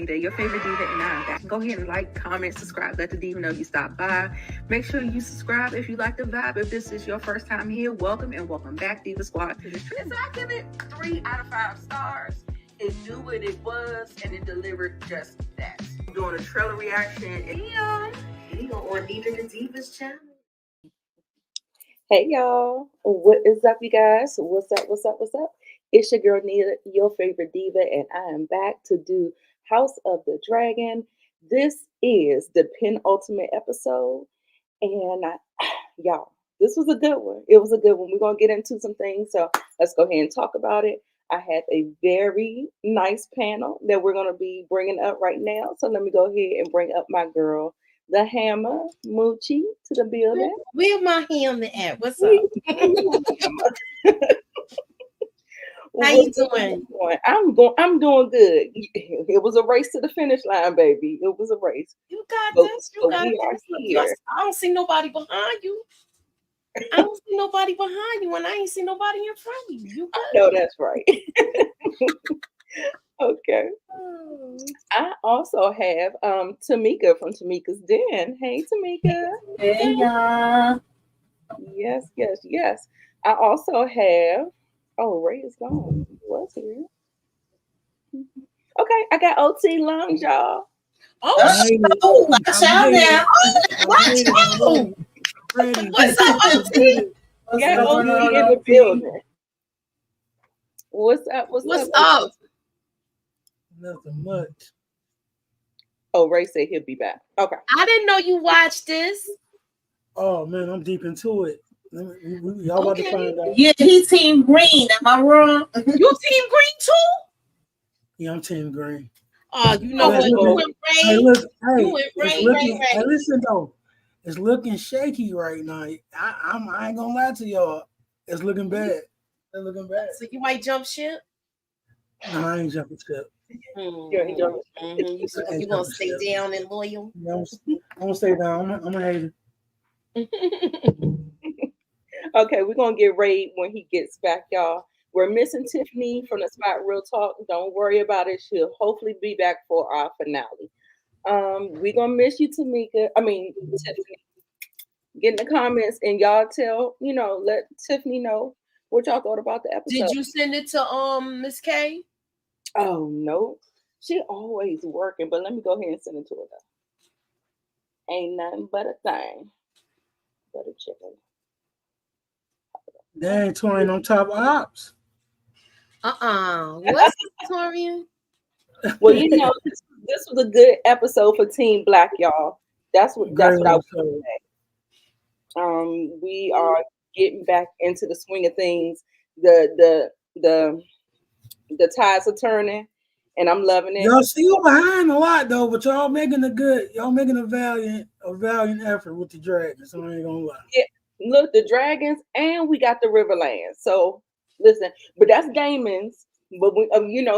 Nita, your favorite diva, and I'm back. Go ahead and like, comment, subscribe. Let the diva know you stopped by. Make sure you subscribe if you like the vibe. If this is your first time here, welcome and welcome back, Diva Squad. So I give it 3 out of 5 stars. It knew what it was, and it delivered just that. I'm doing a trailer reaction, and here on Nita the Diva's channel. Hey y'all, what is up, you guys? What's up? It's your girl Nita, your favorite diva, and I am back to do House of the Dragon. This is the penultimate episode, and y'all, this was a good one. It was a good one. We're gonna get into some things, so let's go ahead and talk about it. I have a very nice panel that we're gonna be bringing up right now. So let me go ahead and bring up my girl, the Hammer Moochie, to the building. Where my hammer at? What's up? How you doing? I'm doing good. It was a race to the finish line, baby. It was a race. You got this. You got this. I don't see nobody behind you. I don't see nobody behind you, and I ain't see nobody in front of you. You got No, that's right. Okay. I also have Tameika from Tameika's Den. Hey, Tameika. Hey, y'all. Yes. I also have. Oh, Ray is gone. He was here. Okay, I got OT Lungs, y'all. Oh, watch out now. Watch out. What's up, OT? Got OT in the building. What's up? What's up? Nothing much. Oh, Ray said he'll be back. Okay. I didn't know you watched this. Oh man, I'm deep into it. Y'all about to find out. Yeah, he Team Green. Am I wrong? You Team Green too? Yeah, I'm Team Green. Oh, you know what? You went Ray. Hey, look, You went Ray. Hey, listen though, it's looking shaky right now. I ain't gonna lie to y'all. It's looking bad. It's looking bad. So you might jump ship? No, I ain't jumping ship. You gonna stay down and loyal? Yeah, I'm gonna stay down. I'm gonna hate it. Okay, we're gonna get Ray when he gets back, y'all. We're missing Tiffany from the Spot Real Talk. Don't worry about it. She'll hopefully be back for our finale. We're gonna miss you, Tiffany. Get in the comments and y'all let Tiffany know what y'all thought about the episode. Did you send it to MS.KAY? Oh no, she always working, but let me go ahead and send it to her though. Ain't nothing but a thing. But a chicken. Dang, Torian on top of ops. What's Torian? Well, this was a good episode for Team Black, y'all. That's what I was saying. We are getting back into the swing of things. The tides are turning, and I'm loving it. Y'all still behind a lot though, but y'all making a valiant effort with the dragons. So I ain't gonna lie. Yeah, look, the dragons, and we got the Riverlands. So listen, but that's Damon's. But we,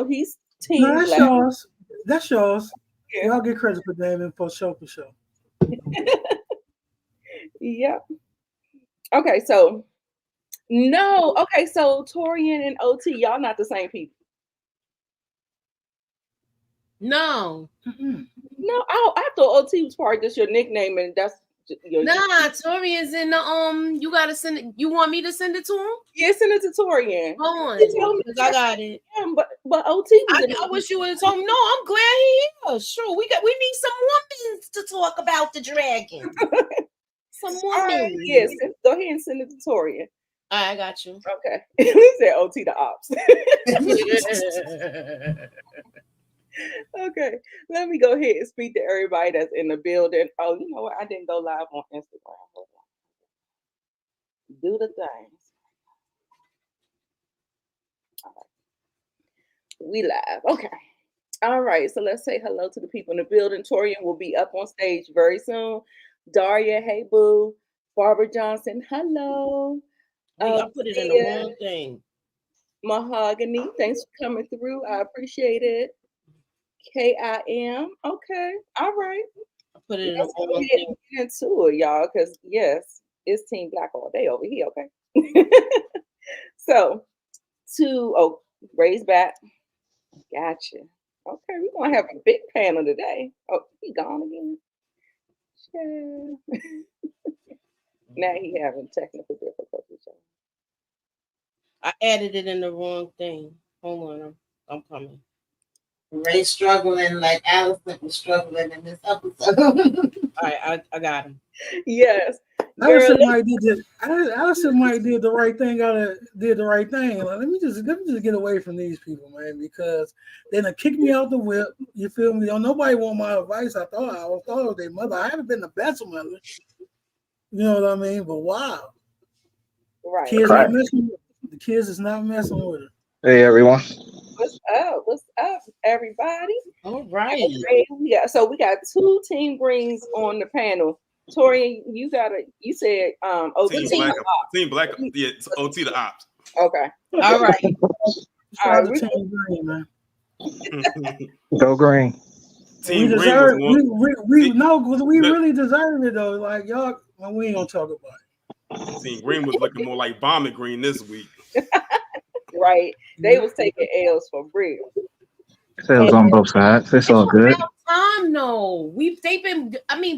he's Team No, that's Black. yours. That's yours. Yeah. Y'all get credit for Damon for sure. Yep. Okay, so Torian and OT, y'all not the same people. No. No, I thought OT was part of just your nickname, and that's your Torian's in the you gotta send it. You want me to send it to him? Yeah, send it to Torian. Hold on, because I got it. Yeah, but OT I wish you would have told me. No, I'm glad he is. Sure, we need some women to talk about the dragon. Some women. Yes, go ahead and send it to Torian. All right, I got you. Okay. He said OT the ops. Okay, let me go ahead and speak to everybody that's in the building. Oh, you know what? I didn't go live on Instagram. Hold on. Do the things. All right. We live. Okay. All right. So let's say hello to the people in the building. Torian will be up on stage very soon. Daria, hey boo. Barbara Johnson, hello. I put it in the wrong thing. Mahogany, thanks for coming through. I appreciate it. KIM. Okay. All right. I put it in the wrong thing. Get into it, y'all, because yes, it's Team Black all day over here. Okay. So, Ray's back. Gotcha. Okay, we're gonna have a big panel today. Oh, he gone again. Yeah. Now he having technical difficulties. I added it in the wrong thing. Hold on, I'm coming. Ray struggling like Allison was struggling in this episode. All right, I got him. Yes. Allison might did the right thing. Did the right thing. Like, let me just get away from these people, man, because they done kick me out the whip. You feel me? Don't nobody want my advice. I thought it was their mother. I haven't been the best mother. You know what I mean? But wow, right. The kids is not messing with her. Hey everyone. What's up? What's up, everybody? All right. Okay, we got 2 team greens on the panel. Tori, you said Team Black, yeah, OT the ops. Okay. All right. All right, Team Green, man. Go Green. Team we deserve we really deserve it though. Like y'all, we ain't gonna talk about it. Team Green was looking more like Bombing Green this week. Right. They was taking L's for real. Sales on both sides. It's all good. Time no.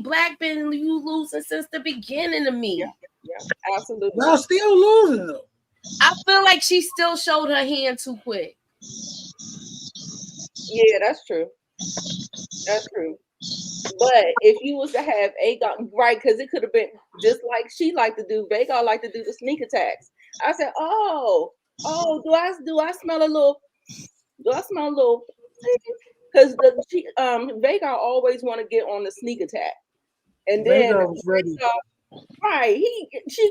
Black been losing since the beginning of me. Yeah, absolutely. Y'all still losing though. I feel like she still showed her hand too quick. Yeah, that's true. That's true. But if you was to have Aegon, right, because it could have been just like she liked to do, Vhagar liked to do the sneak attacks. I said, do I smell a little? Because Vhagar always want to get on the sneak attack, and then Vhagar was ready. Right,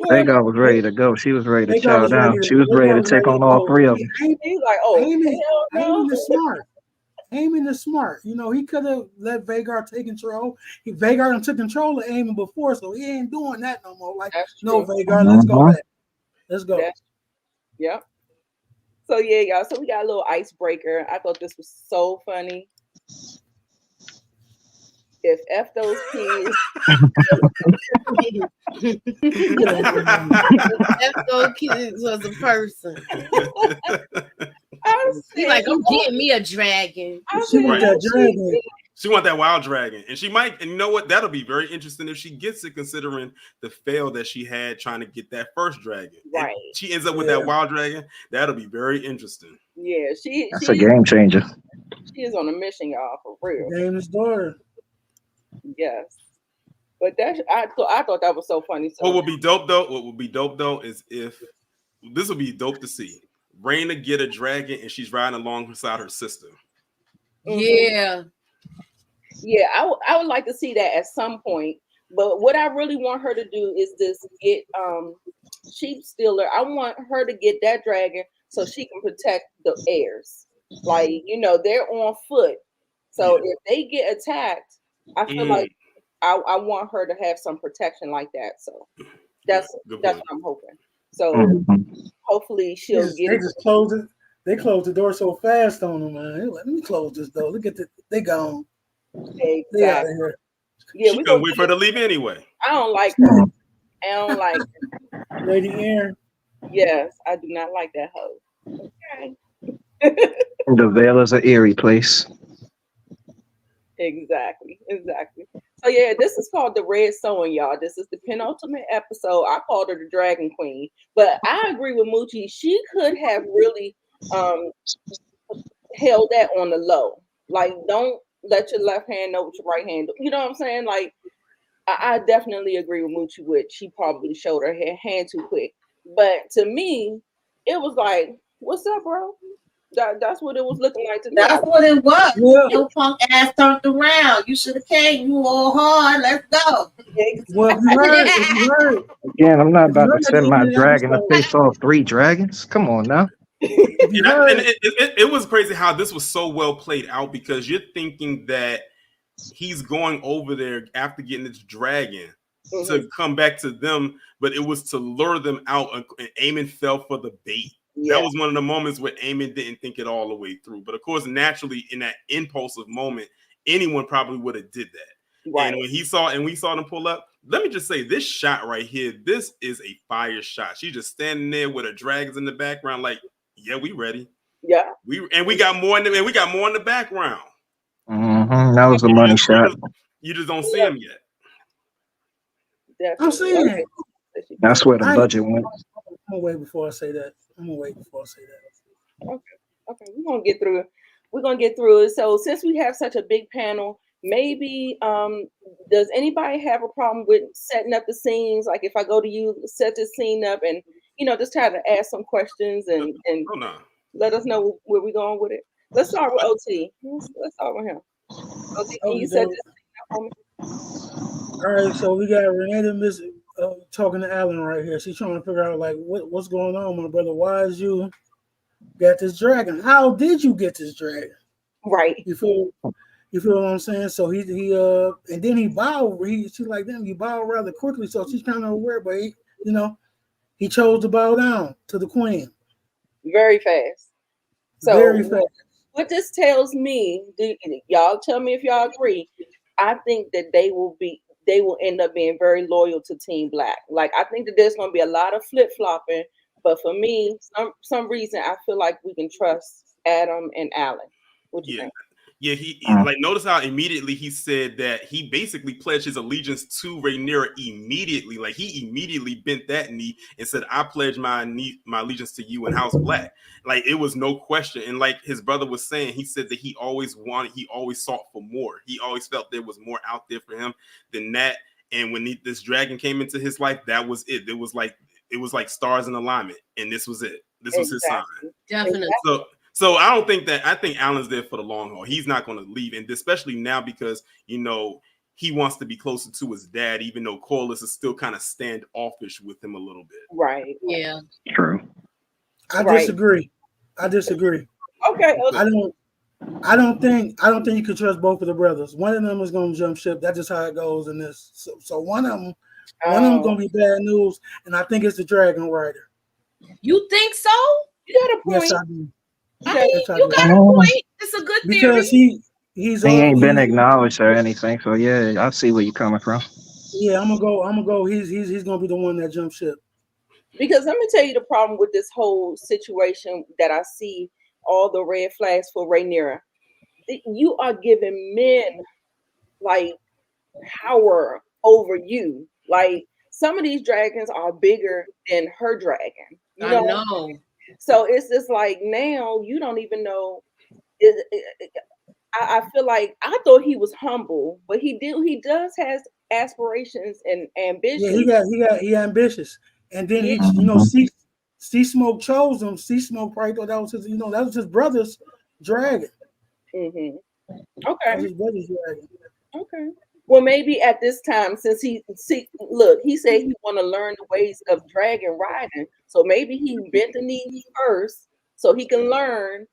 Vhagar was ready to go. She was ready to chow down. She was ready to take on all 3 of them. He's like, Aemon is smart. Aemon is smart. You know, he could have let Vhagar take control. Vhagar done took control of Aemon before, so he ain't doing that no more. Like, no, Vhagar, let's go back. Let's go. Yep. So yeah, y'all. So we got a little icebreaker. I thought this was so funny. If F those kids, F those kids was a person. He's like, I'm getting me a dragon. She want that dragon. She want that wild dragon, and she might. And you know what? That'll be very interesting if she gets it, considering the fail that she had trying to get that first dragon. Right. And she ends up with that wild dragon. That'll be very interesting. Yeah, that's a game changer. She is on a mission, y'all, for real. Damon's daughter. Yes, but I thought that was so funny. So what would be dope though is if this would be dope to see Rhaena get a dragon and she's riding alongside her sister. Yeah. Yeah, I would like to see that at some point. But what I really want her to do is get Sheep Stealer. I want her to get that dragon so she can protect the heirs. Like, they're on foot. So if they get attacked, I feel like I want her to have some protection like that. So that's what I'm hoping. So hopefully she'll get it. They closed the door so fast on them, man. Let me close this door. Look at they gone. Exactly. They out of here. Yeah, we gonna wait for her to leave anyway. I don't like her. I don't like her. Lady Aaron. Yes, I do not like that hoe. Okay. The Vale is an eerie place. Exactly. So yeah, this is called the Red Sowing, y'all. This is the penultimate episode. I called her the Dragon Queen, but I agree with Moochie. She could have really held that on the low. Like, don't let your left hand know what your right hand do. You know what I'm saying? Like, I definitely agree with Moochie with she probably showed her hand too quick. But to me, it was like, what's up, bro? That's what it was looking like to me. That's what it was. Yeah. Your punk ass turned around. You should have came. You all hard. Let's go. Well, you heard. Again, I'm not about to send my dragon to face all 3 dragons. Come on now. It was crazy how this was so well played out, because you're thinking that he's going over there after getting this dragon to come back to them, but it was to lure them out, and Aemon fell for the bait. Yeah. That was one of the moments where Aemon didn't think it all the way through. But of course, naturally, in that impulsive moment, anyone probably would have did that. Right. And when we saw them pull up, let me just say, this shot right here, this is a fire shot. She's just standing there with her dragons in the background, like, yeah, we ready. Yeah. We got more in the background. That was a money shot. You just don't see him yet. Definitely. I'm saying Okay. That's where the budget went. I'm gonna wait before I say that. Okay, we're gonna get through it. We're gonna get through it. So since we have such a big panel, maybe does anybody have a problem with setting up the scenes? Like if I go to you, set this scene up and just try to ask some questions and let us know where we're going with it. Let's start with OT. Let's start with him. OT, can you set this scene up for me? All right, so we got Renata Miss talking to Alan right here. She's trying to figure out like what's going on, my brother. Why is you got this dragon? How did you get this dragon? Right. You feel what I'm saying? So he and then he bowed. She's like, damn, you bowed rather quickly. So she's kind of aware, but he chose to bow down to the queen. Very fast. So very fast. What this tells me, y'all tell me if y'all agree. I think that they will end up being very loyal to Team Black. Like I think that there's going to be a lot of flip flopping, but for me, some reason I feel like we can trust Adam and Alan. What do you think? Yeah, he like notice how immediately he said that he basically pledged his allegiance to Rhaenyra immediately. Like he immediately bent that knee and said, "I pledge my allegiance to you and House Black." Like it was no question. And like his brother was saying, he said that he always sought for more. He always felt there was more out there for him than that. And when this dragon came into his life, that was it. It was like stars in alignment, and this was it. This was his sign. Definitely. So I don't think that. I think Alan's there for the long haul. He's not going to leave, and especially now because he wants to be closer to his dad, even though Corliss is still kind of standoffish with him a little bit. Right. Yeah. True. I disagree. Okay. I don't think you can trust both of the brothers. One of them is going to jump ship. That's just how it goes in this. So one of them going to be bad news, and I think it's the Dragon Rider. You think so? You got a point. Yes, I do. You got a point. It's a good theory. Because he ain't been acknowledged or anything. So yeah, I see where you're coming from. Yeah, I'm gonna go. He's gonna be the one that jumps ship. Because let me tell you the problem with this whole situation that I see all the red flags for Rhaenyra. You are giving men like power over you. Like some of these dragons are bigger than her dragon. I know. So it's just like now you don't even know. I feel like I thought he was humble, but he does has aspirations and ambitions. Yeah, he ambitious. And then Sea Smoke chose him. Sea Smoke probably thought that was his brother's dragon. Mm-hmm. Okay. That was his brother's dragon. Okay. Well, maybe at this time, since he said he want to learn the ways of dragon riding, so maybe he bent the knee first so he can learn.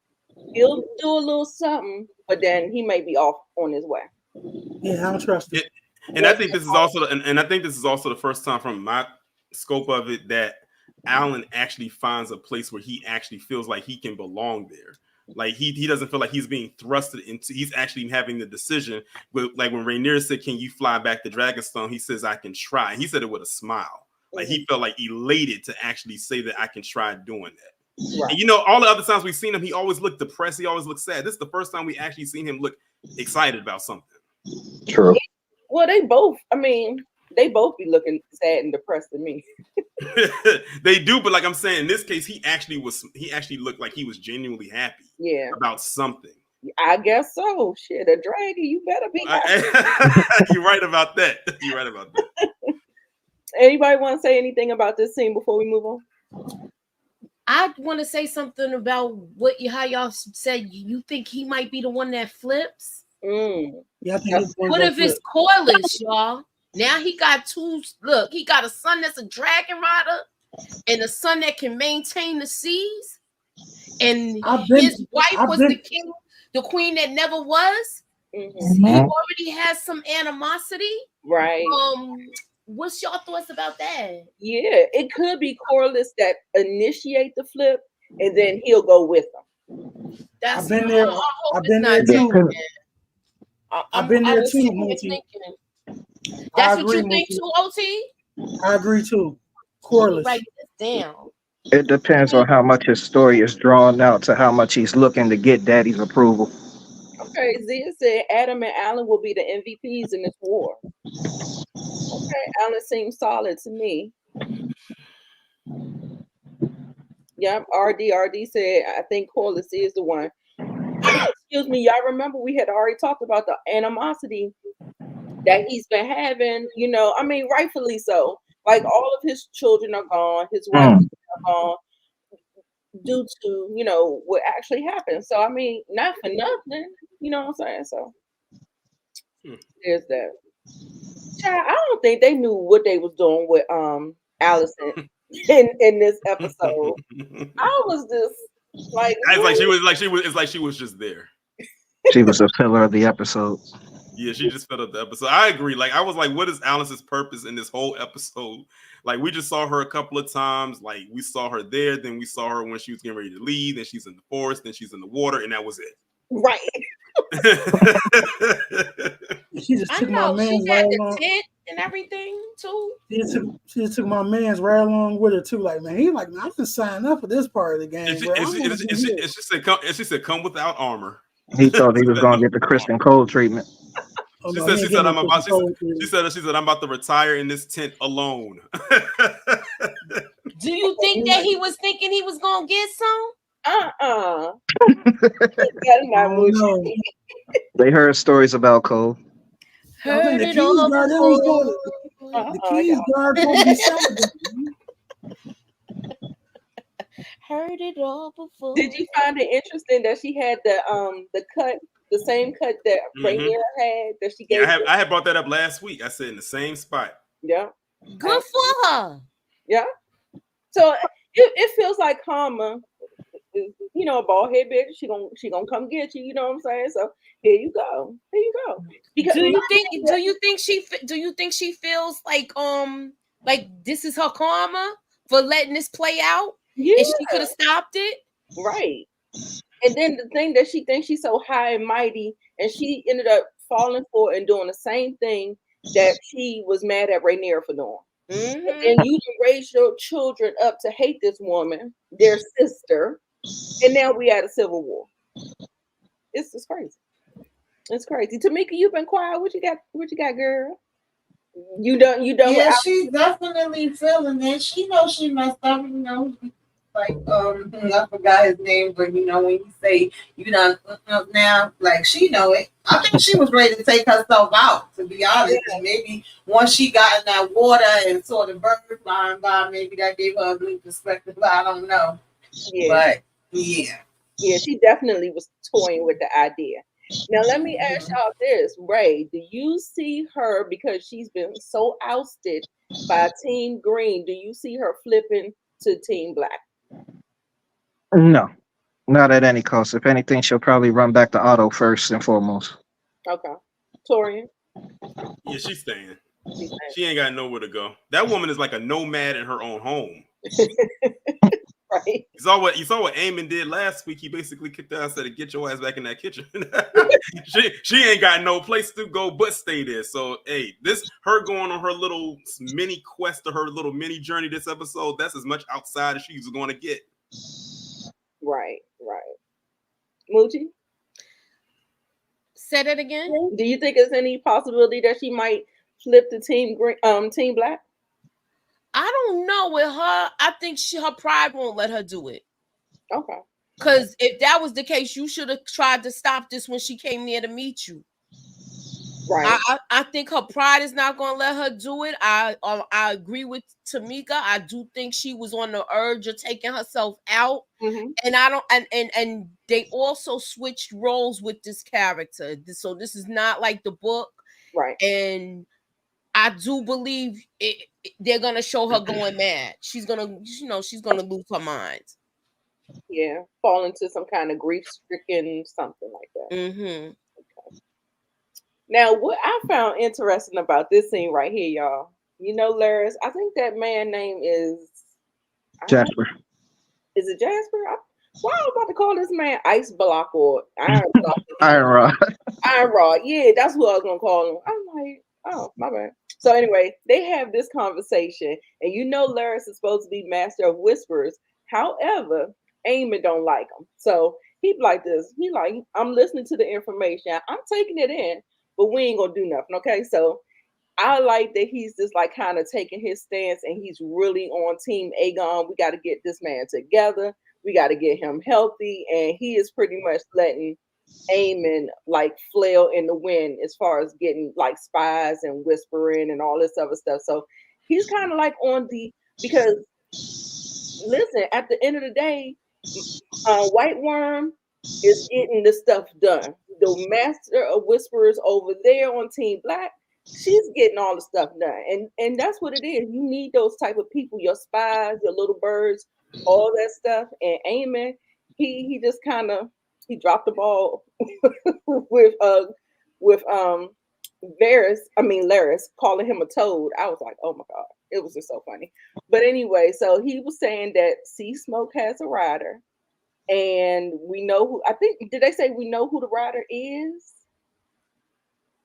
He'll do a little something, but then he may be off on his way. Yeah, I don't trust him. And I think this is also, and I think this is also the first time from my scope of it that Alan actually finds a place where he actually feels like he can belong there. Like he doesn't feel like he's being thrusted into. He's actually having the decision. Like when Rhaenyra said, "Can you fly back to Dragonstone?" He says, "I can try." And he said it with a smile. Like he felt like elated to actually say that I can try doing that. Right. And all the other times we've seen him, he always looked depressed. He always looked sad. This is the first time we actually seen him look excited about something. True. Well, they both be looking sad and depressed to me. They do, but like I'm saying, in this case, he actually looked like he was genuinely happy. Yeah. About something. I guess so. Shit, a dragon, you better be happy. You're right about that. Anybody want to say anything about this scene before we move on? I want to say something about how y'all said you think he might be the one that flips. Yeah, what if it's Corliss, y'all? Now he got two. Look, he got a son that's a dragon rider, and a son that can maintain the seas. And his wife was the king, the queen that never was. Mm-hmm. He already has some animosity, right? What's your thoughts about that? Yeah, it could be Corliss that initiate the flip, and then he'll go with them. I've been there. I've been there too. I've been there too, Monty. That's what you think too, OT? I agree too. Corliss. Write this down. It depends on how much his story is drawn out to how much he's looking to get daddy's approval. Okay, Zia said Adam and Alan will be the MVPs in this war. Okay, Alan seems solid to me. Yep, RD said, I think Corliss is the one. Excuse me, y'all remember we had already talked about the animosity that he's been having, you know, I mean, rightfully so. Like all of his children are gone, his wife are gone due to, you know, what actually happened. So I mean, not for nothing, you know what I'm saying? So there's that. Child, I don't think they knew what they was doing with Allison in this episode. I was just like, it's like she was just there. She was a pillar of the episode. Yeah, she just filled up the episode. I agree. Like, I was like, what is Alice's purpose in this whole episode? Like, we just saw her a couple of times. Like, we saw her there, then we saw her when she was getting ready to leave, then she's in the forest, then she's in the water, and that was it. Right. She just took my man's right along and everything too. She just took my man's right along with her too. Like, man, he like, I can sign up for this part of the game. She said, come without armor. He thought he was gonna get the Kristen Cole treatment. She said I'm about to retire in this tent alone. Do you think that he was thinking he was gonna get some? They heard stories about Cole. Heard the it all before. The keys guard supposed to be Heard it all before. Did you find it interesting that she had the cut, the same cut that Rainier had that she gave? Yeah, I had brought that up last week. I said in the same spot. Yeah. Good for her. Yeah. So it feels like Karma is, you know, a bald head bitch. She gonna come get you. You know what I'm saying? So here you go. Because do you think she feels like this is her karma for letting this play out? Yeah. And she could have stopped it. Right. And then the thing that she thinks she's so high and mighty, and she ended up falling for and doing the same thing that she was mad at Rainier for doing. Mm-hmm. And you raise your children up to hate this woman, their sister, and now we at a civil war. It's just crazy. It's crazy. Tamika, you've been quiet. What you got, girl? You done? Yeah, she's definitely feeling it. She knows she messed up. You know, like I forgot his name, but you know when you say you done now, like she know it. I think she was ready to take herself out. To be honest, and maybe once she got in that water and saw the bird flying by, maybe that gave her a new perspective. I don't know. Yeah. But yeah, she definitely was toying with the idea. Now, let me ask y'all this. Ray, do you see her, because she's been so ousted by Team Green, do you see her flipping to Team Black? No, not at any cost. If anything, she'll probably run back to Otto first and foremost. Okay. Torian? Yeah, she's staying. She ain't got nowhere to go. That woman is like a nomad in her own home. Right. You saw what Eamon did last week. He basically kicked her out and said, "Get your ass back in that kitchen." she ain't got no place to go but stay there. So hey, her going on her little mini quest or her little mini journey this episode, that's as much outside as she's going to get. Right. Moochie? Say that again. Do you think there's any possibility that she might flip to Team Black? I don't know with her. I think her pride won't let her do it. Okay. Because if that was the case, you should have tried to stop this when she came there to meet you. Right. I think her pride is not going to let her do it. I agree with Tamika. I do think she was on the urge of taking herself out. Mm-hmm. And they also switched roles with this character. So this is not like the book. Right. And I do believe they're gonna show her going mad. She's gonna lose her mind. Yeah, fall into some kind of grief-stricken something like that. Mm-hmm. Okay. Now, what I found interesting about this scene right here, y'all. You know, Laris, I think that man name is Jasper. Is it Jasper? Why am I about to call this man Ice Block or Iron Block? Iron Rod. Iron Rod. Yeah, that's who I was gonna call him. I'm like, oh, my bad. So anyway, they have this conversation, and you know Laris is supposed to be master of whispers, However, Eamon don't like him. So he be like this. He like, I'm listening to the information. I'm taking it in, but we ain't gonna do nothing. Okay. So I like that he's just like kind of taking his stance and he's really on Team Aegon. We got to get this man together. We got to get him healthy. And he is pretty much letting Eamon like flail in the wind as far as getting like spies and whispering and all this other stuff. So he's kind of like on the, because listen, at the end of the day, White Worm is getting the stuff done. The master of whisperers over there on Team Black, she's getting all the stuff done. And that's what it is. You need those type of people, your spies, your little birds, all that stuff. And Eamon, he just kind of, he dropped the ball with Laris calling him a toad. I was like, oh my God, it was just so funny. But anyway, so he was saying that Sea Smoke has a rider, and we know who. I think, did they say we know who the rider is?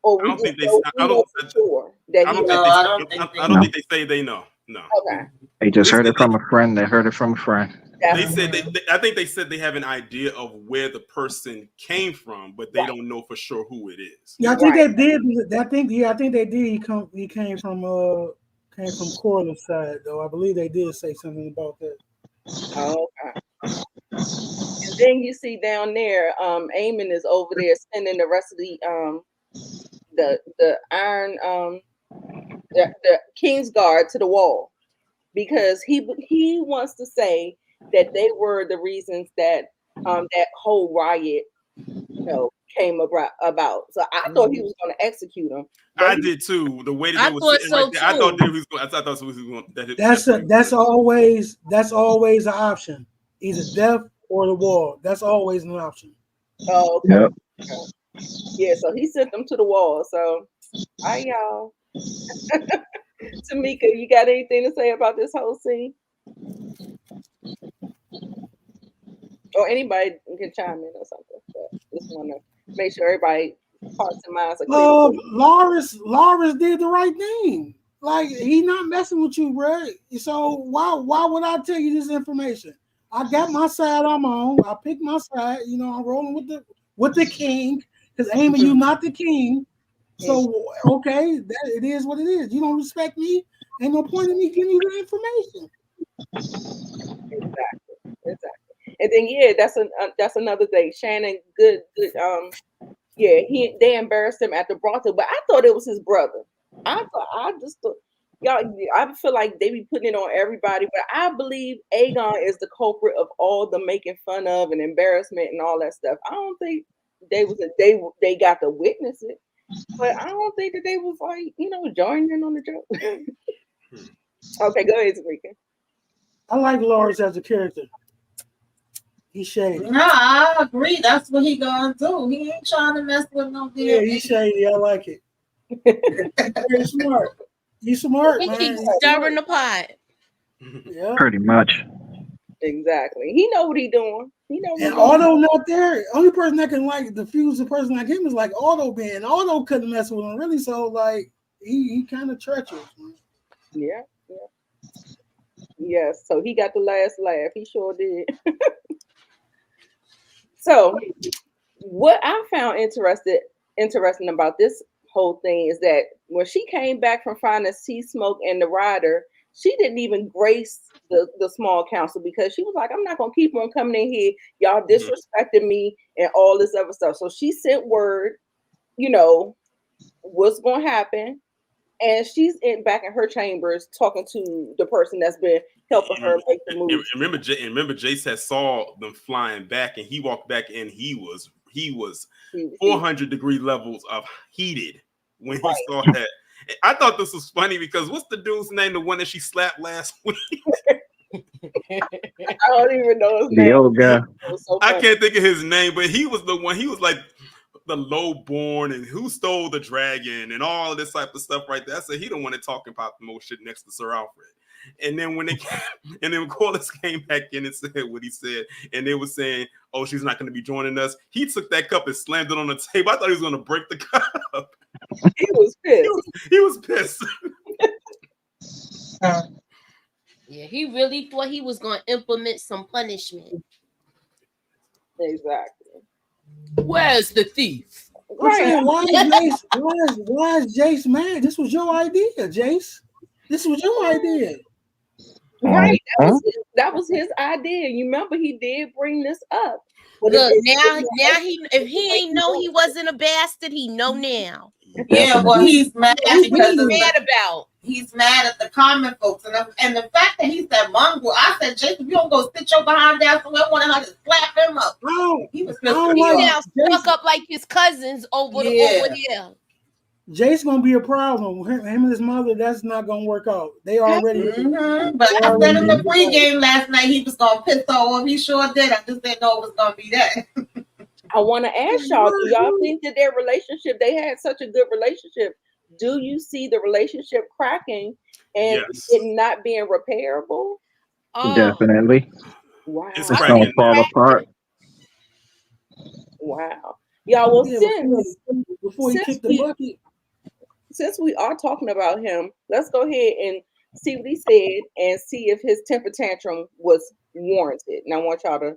Or we just know, I don't think they say they know. No. Okay. They just heard it from a friend. They heard it from a friend. They said I think they said they have an idea of where the person came from, but they don't know for sure who it is. Yeah, I think they did. I think they did. He came from Corliss side, though. I believe they did say something about that. Oh, okay. And then you see down there, Eamon is over there sending the rest of the iron the King's Guard to the wall, because he wants to say that they were the reasons that that whole riot, came about. So I thought he was going to execute him. I did too. The way that they was sitting right there, I thought he was going. I thought he was going. That's always an option. Either death or the wall. That's always an option. Oh, okay. Yep. Okay. Yeah, so he sent them to the wall. So, all right, y'all. Tamika, you got anything to say about this whole scene? Or anybody can chime in or something. But just want to make sure everybody hearts and minds are clear. Loris did the right thing. Like, he not messing with you, bro. So why would I tell you this information? I got my side on my own. I picked my side. I'm rolling with the king, because Eamon, you not the king. So okay, it is what it is. You don't respect me. Ain't no point in me giving you the information. Exactly. And then that's another thing. Shannon, good. They embarrassed him at the brothel, but I thought it was his brother. I just thought, y'all, I feel like they be putting it on everybody, but I believe Aegon is the culprit of all the making fun of and embarrassment and all that stuff. I don't think they got to witness it, but I don't think that they was like, joining in on the joke. Okay, go ahead, Tamika. I like Loris as a character. He's shady. No, I agree. That's what he gonna do. He ain't trying to mess with no deal. Yeah, he's shady. I like it. Very smart. He's smart, man. He's stirring the pot. Yeah. Pretty much. Exactly. He know what he doing. And Otto not there. Only person that can defuse a person like him is like Otto being. Otto couldn't mess with him really. So like he kind of treacherous. Man. Yeah. Yes. So he got the last laugh. He sure did. So what I found interesting about this whole thing is that when she came back from finding Sea Smoke and the rider, she didn't even grace the small council, because she was like, I'm not gonna keep on coming in here. Y'all disrespecting me and all this other stuff. So she sent word, what's gonna happen. And she's back in her chambers talking to the person that's been helping her make the move. Remember, Jace had saw them flying back, and he walked back, and he was 400 degree levels of heated when he saw that. I thought this was funny because what's the dude's name? The one that she slapped last week. I don't even know his name. The old guy. So I can't think of his name, but he was the one. He was like the lowborn and who stole the dragon and all of this type of stuff right there. I said he don't want to talk about the most shit next to Sir Alfred. And then when Corliss came back in and said what he said, and they were saying, "Oh, she's not going to be joining us," he took that cup and slammed it on the table. I thought he was going to break the cup. He was pissed. He was pissed. Yeah, he really thought he was going to implement some punishment. Exactly. Where's the thief? I'm Right. saying, why is Jace mad? This was your idea, Jace. This was your idea. Right. That was his idea. You remember he did bring this up. But Look, now he, if he ain't know he wasn't a bastard, he know now. Yeah, well, he's mad What because he mad about? He's mad at the common folks, and the fact that he said mongrel. I said, Jacob, you don't go sit your behind down somewhere. I wanted her to slap him up. He was pissed me off. Now stuck up like his cousins over there. Jace gonna be a problem. Him and his mother, that's not gonna work out. They already. But I said in the pregame last night he was gonna piss her off. He sure did. I just didn't know it was gonna be that. I want to ask y'all, do y'all think that their relationship, they had such a good relationship? Do you see the relationship cracking and it not being repairable? Definitely. Wow. It's gonna fall apart. Wow. Y'all, well, before he kicked the bucket. Since we are talking about him, let's go ahead and see what he said and see if his temper tantrum was warranted. And I want y'all to,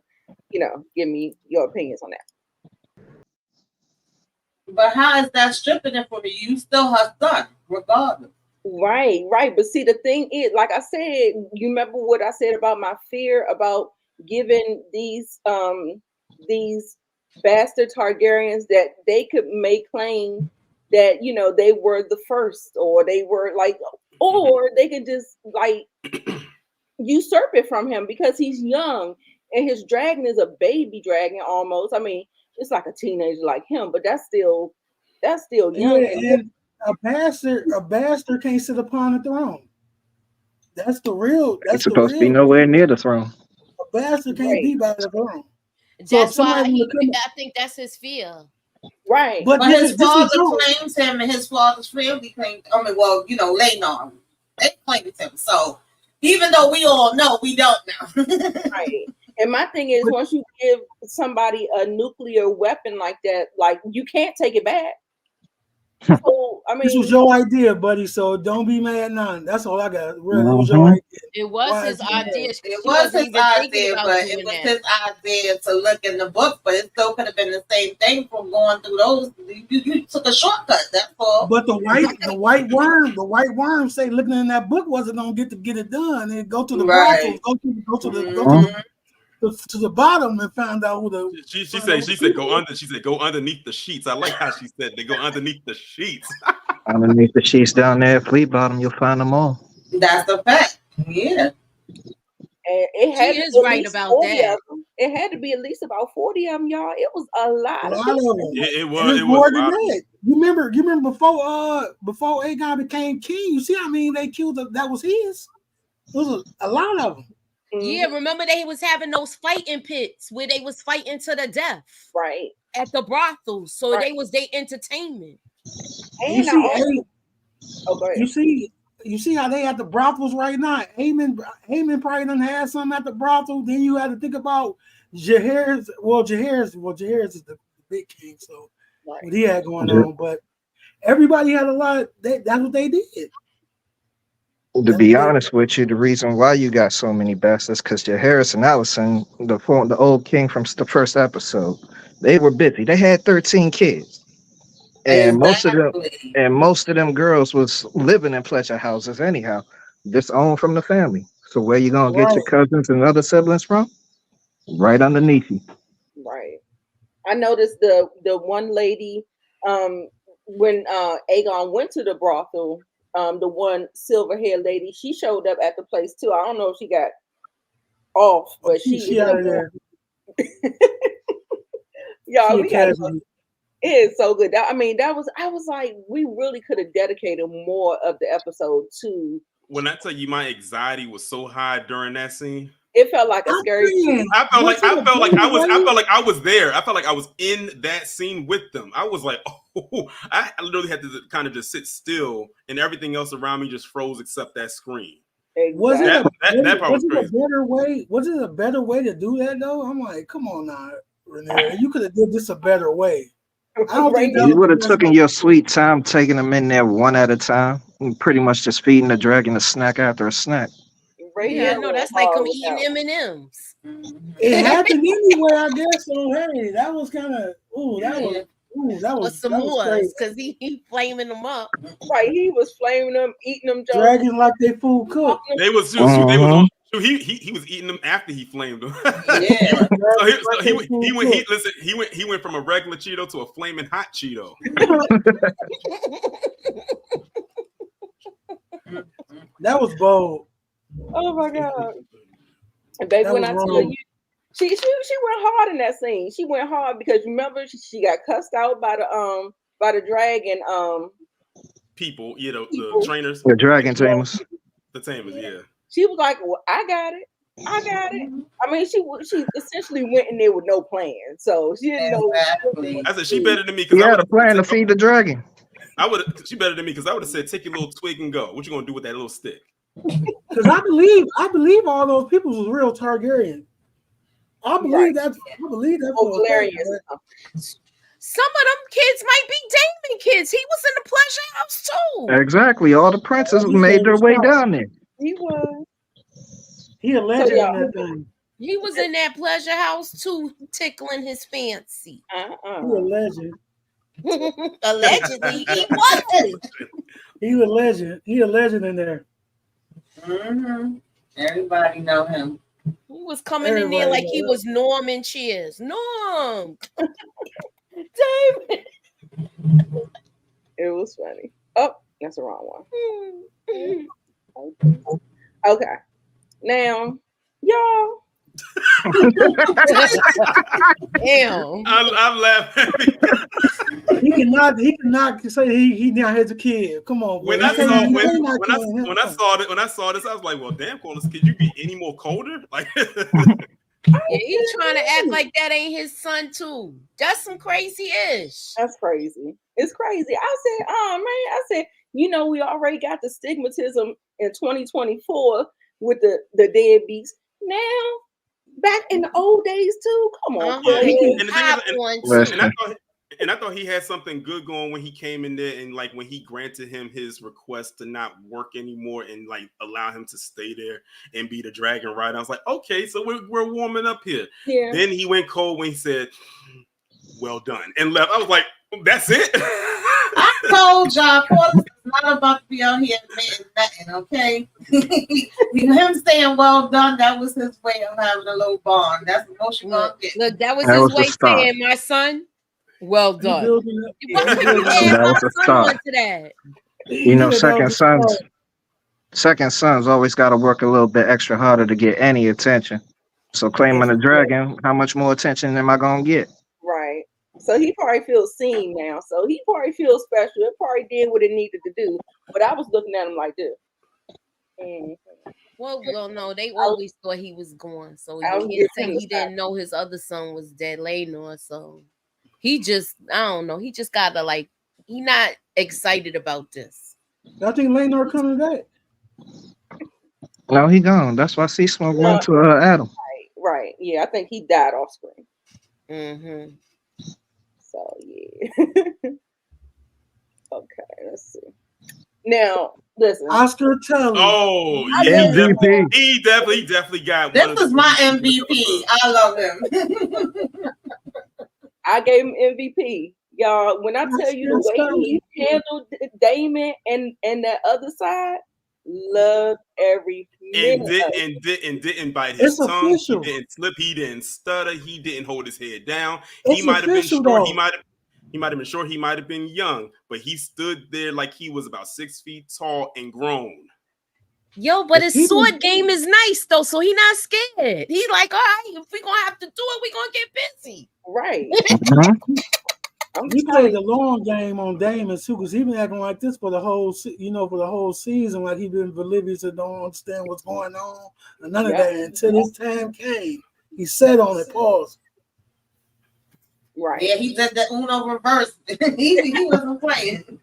give me your opinions on that. But how is that stripping it from you? You still her son, regardless. Right. But see, the thing is, like I said, you remember what I said about my fear about giving these bastard Targaryens that they could make claim that, they were the first, or they were or they could just usurp it from him because he's young and his dragon is a baby dragon almost. I mean, it's like a teenager like him, but that's still young. Yeah, and a bastard can't sit upon the throne. That's the real. That's it's supposed to be nowhere near the throne. A bastard can't be by the throne. That's why I think that's his fear. Right. But his father claims him, and his father's family claims. Laynor, they claim him. So even though we all know, we don't know. Right. And my thing is, once you give somebody a nuclear weapon like that, you can't take it back. So I mean, this was your idea, buddy. So don't be mad now. That's all I got. Really, it was your idea. It was his idea. It was his idea, but it was his idea to look in the book. But it still could have been the same thing from going through those. You took a shortcut. That's all. But the white worm say looking in that book wasn't gonna get it done. And go to the brothels, go to the bottom and find out who the. She said go under. She said go underneath the sheets. I like how she said they go underneath the sheets. Underneath the sheets down there, Fleet Bottom, you'll find them all. That's a fact. Yeah. And it had she is right about that. It had to be at least about 40 of them, y'all. It was a lot of them. It was more than that. You remember before Aegon became king? You see how many they killed? That was his. It was a lot of them. Yeah, remember they was having those fighting pits where they was fighting to the death, right? At the brothels, so they was their entertainment. And you see how they at the brothels right now. Aemon probably done had something at the brothel. Then you had to think about Jaehaerys. Jaehaerys is the big king, so what he had going on. But everybody had a lot. That's what they did. To be honest with you, the reason why you got so many bastards because Jaehaerys and Alicent, the old king from the first episode, they were busy. They had 13 kids. And most of them girls was living in pleasure houses anyhow, disowned from the family. So where you gonna get your cousins and other siblings from? Right underneath you. Right. I noticed the one lady when Aegon went to the brothel, the one silver-haired lady, she showed up at the place too. I don't know if she got off, but she out of there. Y'all, it is so good. I was like, we really could have dedicated more of the episode to. When I tell you my anxiety was so high during that scene, it felt like a scary scene. I felt like I was there. I felt like I was in that scene with them. I was like, oh, I literally had to kind of just sit still, and everything else around me just froze except that screen. Exactly. Was it crazy. a better way? Was it a better way to do that though? I'm like, come on now, Renee, you could have did this a better way. I don't think you would have taken your sweet time, taking them in there one at a time, and pretty much just feeding the dragon a snack after a snack. Yeah, I know that's like him eating M. M&Ms. It happened anyway, I guess. So hey, that was kind of that was crazy. Because he flaming them up. Right, he was flaming them, eating them, dragging like they food cooked. They was just, they was on. He was eating them after he flamed them. Yeah. He went from a regular Cheeto to a flaming hot Cheeto. That was bold. Oh my God. And baby, when I tell you, she went hard in that scene. She went hard because remember she got cussed out by the dragon people, the trainers. The dragon tamers. The tamers, yeah. She was like, well, I got it. I mean, she essentially went in there with no plan. So she didn't know. I said she better than me because I had a plan to feed the dragon. She better than me because I would have said, take your little twig and go. What you gonna do with that little stick? Because I believe all those people was real Targaryen. I believe that's hilarious. Some of them kids might be Damon kids. He was in the pleasure house too. Exactly. All the princes made their way down there. He was. He a legend in that thing. He was in that pleasure house too, tickling his fancy. He a legend. Allegedly, he was. He a legend. He a legend in there. Mm-hmm. Everybody know him. He was coming in there like he was Norm in Cheers. Norm. Damn. It was funny. Oh, that's the wrong one. Okay. Now, y'all. Damn. I'm laughing. He cannot say he now has a kid. Come on, when I saw this, I was like, well, damn, Corliss, could you be any more colder? Like yeah, he's trying to act like that ain't his son too. That's some crazy ish. That's crazy. It's crazy. I said, oh man, we already got the stigmatism in 2024 with the deadbeats. Now, back in the old days too. Come on. And I thought he had something good going when he came in there, and like when he granted him his request to not work anymore and like allow him to stay there and be the dragon rider. I was like, okay, so we're warming up here. Yeah. Then he went cold when he said, "Well done," and left. I was like, that's it. I told y'all, Corliss is not about to be out here admitting nothing, okay? Him saying well done, that was his way of having a little bond. That's the most you're gonna get. Look, that was his way saying, my son, well done. That was a start. Second sons always got to work a little bit extra harder to get any attention. So claiming a dragon, how much more attention am I gonna get? Right. So he probably feels seen now. So he probably feels special. It probably did what it needed to do. But I was looking at him like this. Well, no, they always thought he was gone. So he didn't know his other son was dead, Laenor. So he just, I don't know. He just gotta he not excited about this. I think Laenor coming back. No, he gone. That's why Sea Smoke went to Adam. Right. Yeah, I think he died off screen. Mm-hmm. So yeah. Okay, let's see. Now, listen. Oscar Tully. Oh, yeah, MVP. He definitely got this one. This is my MVP. I love him. I gave him MVP. Y'all, when I tell you the way he handled Damon and that other side, loved every minute. And didn't bite his tongue. Official. He didn't slip. He didn't stutter. He didn't hold his head down. He might have been short. He might have been short. He might have been young, but he stood there like he was about 6 feet tall and grown. Yo, but his sword game is nice though, so he not scared. He's like, all right, if we're gonna have to do it, we're gonna get busy. Right. He played the long game on Damon too, because he been acting like this for the whole season, like he been oblivious and don't understand what's going on, and none of that until this time came. He sat on it, pause. Right. Yeah, he did the Uno reverse. he wasn't playing.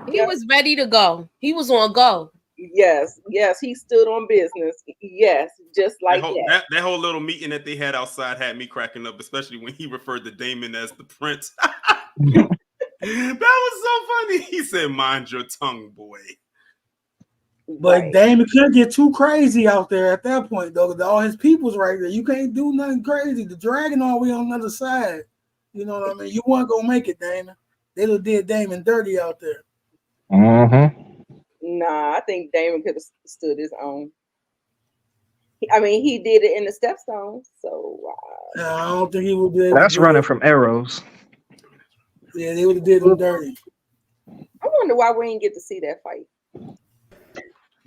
He was ready to go. He was on go. Yes, he stood on business. Yes, just like that. That whole little meeting that they had outside had me cracking up, especially when he referred to Damon as the prince. That was so funny. He said, "Mind your tongue, boy." But Damon couldn't get too crazy out there at that point, though. All his people's right there. You can't do nothing crazy. The dragon all the way on the other side. You know what I mean? You weren't gonna make it, Damon. They did Damon dirty out there. Nah, I think Damon could have stood his own. I mean, he did it in the Stepstones, so I don't think he would be able That's to do running it. from arrows. Yeah, they would have did him dirty. I wonder why we didn't get to see that fight.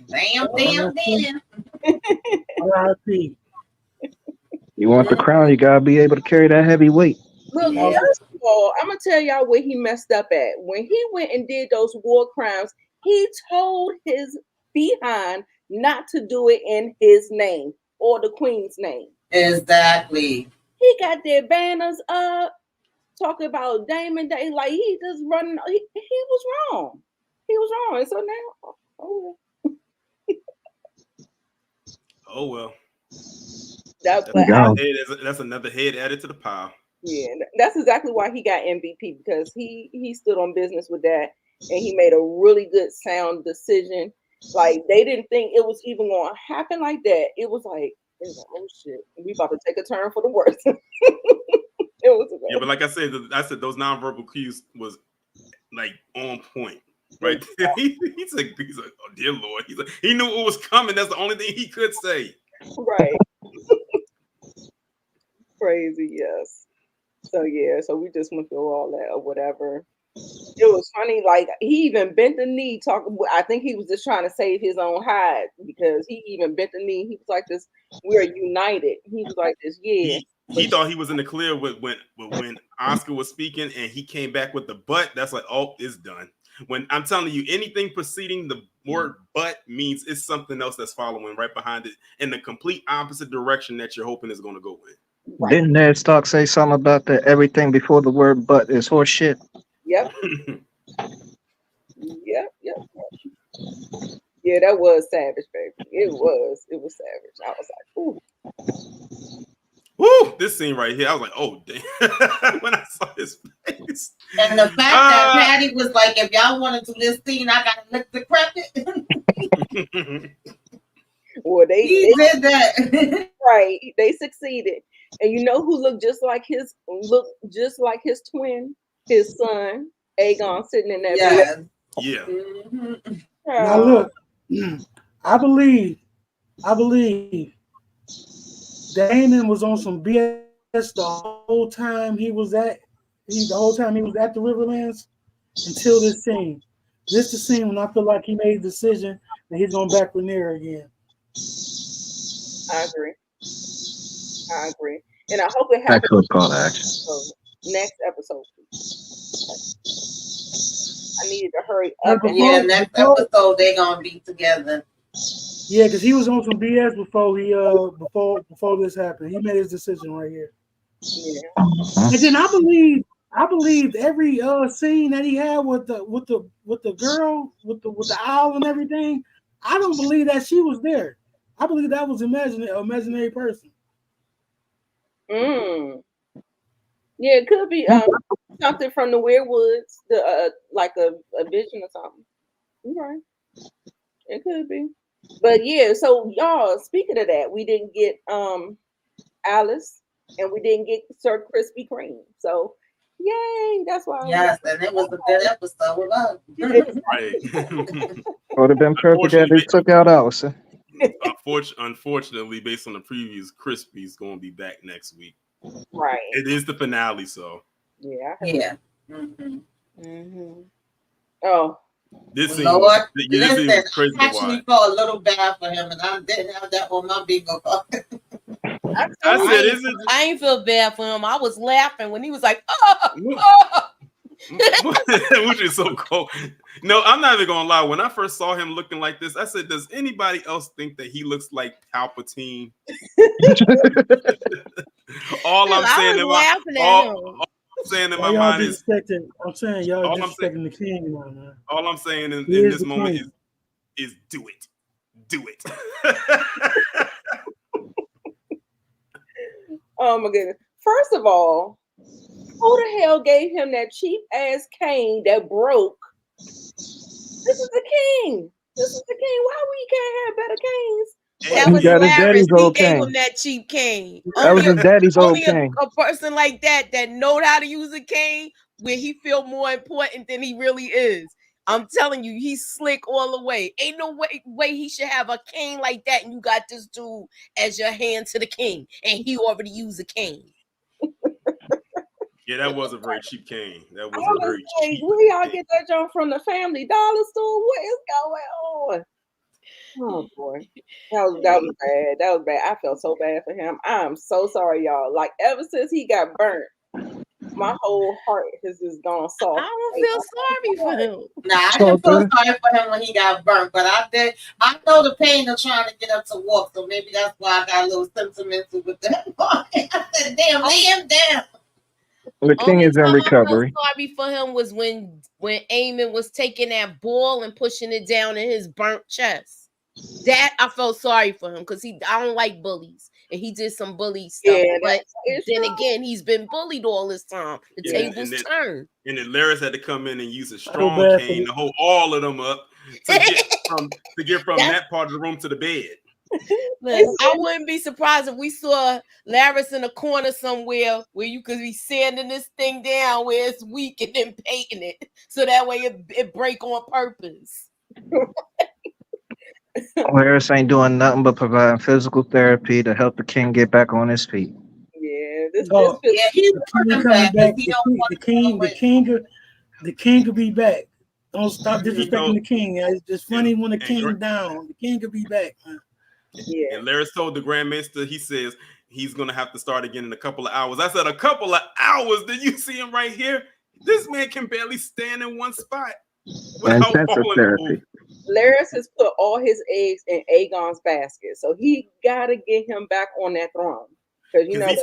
Damn. R.I.P. You want the crown, you gotta be able to carry that heavy weight. Look, first of all, I'm gonna tell y'all where he messed up at. When he went and did those war crimes, he told his behind not to do it in his name or the queen's name. Exactly. He got their banners up, talking about Damon Day, like he just running. He was wrong. He was wrong. And so now, oh well. That's another head added to the pile. Yeah, that's exactly why he got MVP, because he stood on business with that, and he made a really good sound decision. Like, they didn't think it was even going to happen like that. It was like, oh shit, we about to take a turn for the worse. It was yeah, but like I said those nonverbal cues was like on point. Right. He's like, oh dear Lord. He's like, he knew it was coming. That's the only thing he could say. Right. Crazy, yes. So yeah, so we just went through all that or whatever. It was funny, like he even bent the knee talking. I think he was just trying to save his own hide, because he even bent the knee. He was like this, we're united. He was like this, yeah. He thought he was in the clear when Oscar was speaking and he came back with the but. That's like, oh, it's done. When I'm telling you, anything preceding the word but means it's something else that's following right behind it in the complete opposite direction that you're hoping is going to go in. Right. Didn't Ned Stark say something about that everything before the word but is horse shit? Yep. Yep. Yeah, that was savage, baby. It was savage. I was like, ooh. Woo, this scene right here, I was like, oh, damn. When I saw his face. And the fact that Patty was like, if y'all wanted to this scene, I got to look decrepit. Well, they did that. Right. They succeeded. And you know who looked just like his twin, his son, Aegon, sitting in that bed? Yeah. Mm-hmm. Now look, I believe Damon was on some BS the whole time he was at the Riverlands until this scene. This is the scene when I feel like he made a decision that he's going back with Rhaenyra again. I agree. And I hope it happens. I could call to action. Next episode, please. I needed to hurry up. Next episode they're gonna be together. Yeah, because he was on some BS before he before this happened. He made his decision right here. Yeah. And then I believe every scene that he had with the girl with the owl and everything. I don't believe that she was there. I believe that was imaginary person. Yeah, it could be something from the Weirwoods, like a vision or something. Right. It could be. But yeah, so y'all, speaking of that, we didn't get Alice and we didn't get Sir Krispy Kreme. So yay, that's why. Yes, and it was a good episode. Right. Would have been perfect that they took out Allison. Unfortunately, based on the previews, Crispy's going to be back next week. Right. It is the finale, so. Yeah. Oh. This scene, Lord, this scene was crazy I actually felt a little bad for him, and I didn't have that on my bingo card. I ain't feel bad for him. I was laughing when he was like, which is so cool. No, I'm not even gonna lie. When I first saw him looking like this, I said, "Does anybody else think that he looks like Palpatine?" All I'm saying in my mind is, I'm saying y'all disrespecting the king, man. All I'm saying in this moment is do it. Oh my goodness! First of all, who the hell gave him that cheap ass cane that broke? This is the king. This is the king. Why we can't have better kings? That was He got his Larry. daddy's He old gave cane. him that cheap cane. That was his daddy's old Only cane. a person like that know how to use a cane where he feel more important than he really is. I'm telling you, he's slick all the way. Ain't no way he should have a cane like that, and you got this dude as your hand to the king, and he already used a cane. Yeah, that was a very cheap cane. That was I a very like, cheap. where y'all get that junk from the Family Dollar store? What is going on? Oh boy, that was bad. That was bad. I felt so bad for him. I'm so sorry, y'all. Like ever since he got burnt, my whole heart has just gone soft. I don't feel sorry for him. Nah, I didn't feel sorry for him when he got burnt, but I know the pain of trying to get up to walk, so maybe that's why I got a little sentimental with that. I said, damn, lay him down. The king is in recovery. I felt sorry for him was when Eamon was taking that ball and pushing it down in his burnt chest. That I felt sorry for him because I don't like bullies, and he did some bully stuff. Yeah, but then again, he's been bullied all this time. The tables turned. And then Laris had to come in and use a strong cane to hold all of them up to get from that part of the room to the bed. Look, I wouldn't be surprised if we saw Laris in a corner somewhere where you could be sanding this thing down where it's weak and then painting it so that way it break on purpose. Laris ain't doing nothing but providing physical therapy to help the king get back on his feet. Yeah, he's coming back. The king could be back. Don't stop disrespecting the king. It's just funny when the king down. The king could be back, man. Yeah. And Laris told the Grandmaster, he says he's gonna have to start again in a couple of hours. I said, a couple of hours? Did you see him right here? This man can barely stand in one spot without falling over. Laris has put all his eggs in Aegon's basket, so he gotta get him back on that throne. Because you know he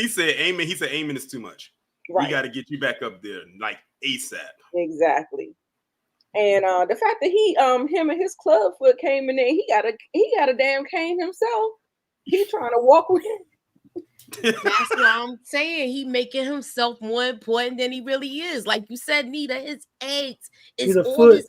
said Aemon is too much. Right. We got to get you back up there like ASAP. Exactly. And the fact that him and his club foot came in there, he got a damn cane himself. He trying to walk with him. That's what I'm saying. He making himself more important than he really is. Like you said, Nita, his eggs. His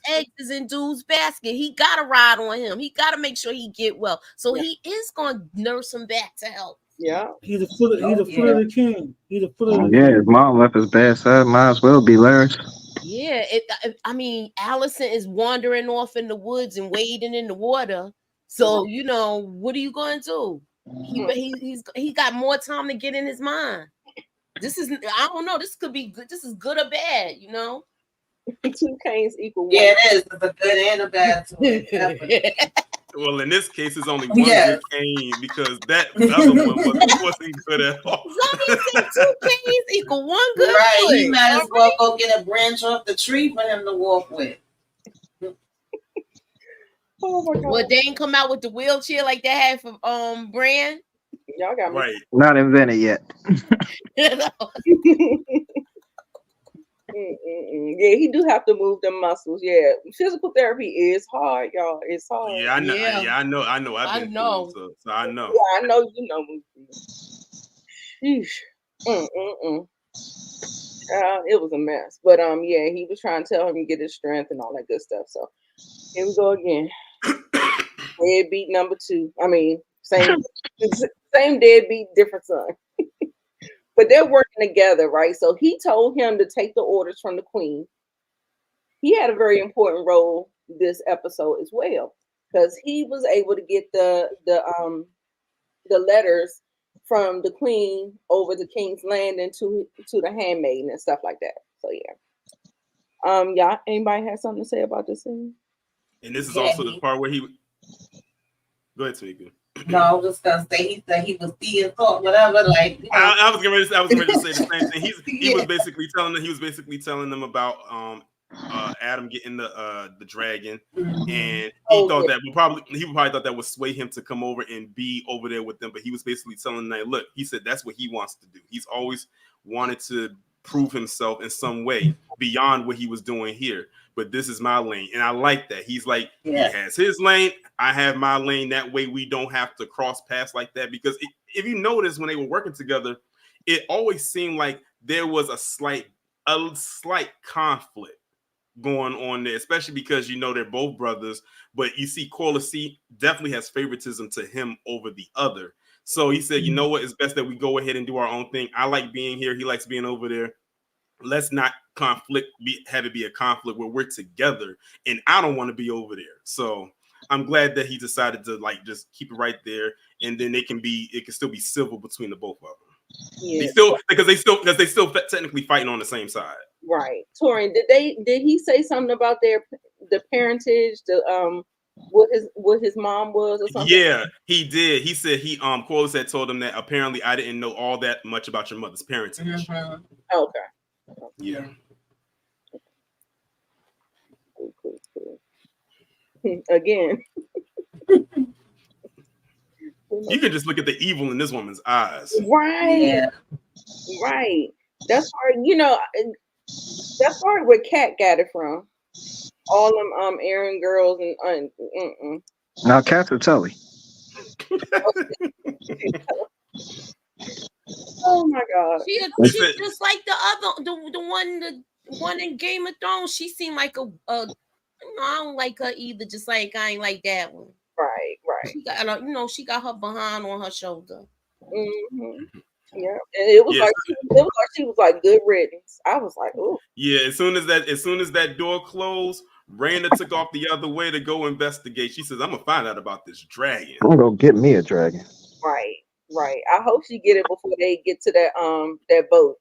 eggs is in dude's basket. He gotta ride on him. He gotta make sure he get well. So he is gonna nurse him back to health. Yeah. He's the foot of the king. He's the foot of the king. His mom left his bad side. Might as well be Laris. Yeah, I mean, Allison is wandering off in the woods and wading in the water. So, you know, what are you going to do? He got more time to get in his mind. I don't know. This could be good. This is good or bad, you know? 2 canes equal 1. Yeah, it is. It's a good and a bad. Well, in this case, it's only one good cane because that other one wasn't good at all. Somebody said 2 canes equal 1 good. Right, he might as well go get a branch off the tree for him to walk with. Oh my God. Well, they ain't come out with the wheelchair like they had for Bran. Y'all got me. Right. Not invented yet. Yeah, he do have to move the muscles. Yeah, physical therapy is hard, y'all. It's hard. Yeah, I know. Yeah, I know. I know. I know. So I know. Yeah, I know. You know. It was a mess, but yeah, he was trying to tell him to get his strength and all that good stuff. So here we go again. Deadbeat number 2. I mean, same deadbeat, different son. But they're working together, right? So he told him to take the orders from the queen. He had a very important role this episode as well, because he was able to get the letters from the queen over to King's Landing to the handmaiden and stuff like that. So yeah. Yeah. Anybody have something to say about this scene? And this is also the part where he. Go ahead, Tamika. No, I was just gonna say he said he was seeing thought, whatever. Like I was going to say the same thing. He was basically telling them about Adam getting the dragon, and he thought that he probably thought that would sway him to come over and be over there with them. But he was basically telling them, look, he said that's what he wants to do. He's always wanted to prove himself in some way beyond what he was doing here. But this is my lane. And I like that. He's like, he has his lane. I have my lane. That way we don't have to cross paths like that. Because if you notice when they were working together, it always seemed like there was a slight conflict going on there, especially because you know they're both brothers. But you see, Caller C definitely has favoritism to him over the other. So he said, you know what? It's best that we go ahead and do our own thing. I like being here. He likes being over there. Let's not have it be a conflict where we're together. And I don't want to be over there. So I'm glad that he decided to like just keep it right there. And then it can still be civil between the both of them. Yeah. Because they still technically fighting on the same side. Right. Torian, did he say something about the parentage, what his mom was or something? Yeah, he did. He said Corliss had told him that apparently I didn't know all that much about your mother's parentage. Mm-hmm. Okay. Yeah. Cool. Again. You can just look at the evil in this woman's eyes. Right. Yeah. Right. That's part where Kat got it from. All them Aaron girls and Now Kat's a Tully. Oh my God. She's just like the other the one in Game of Thrones. She seemed like I don't like her either, just like I ain't like that one. Right. She got she got her behind on her shoulder. Mm-hmm. Yeah, and it was like she was like good riddance. I was like, ooh. Yeah, as soon as that door closed, Raina took off the other way to go investigate. She says, "I'm gonna find out about this dragon. I'm gonna get me a dragon." Right. I hope she get it before they get to that boat.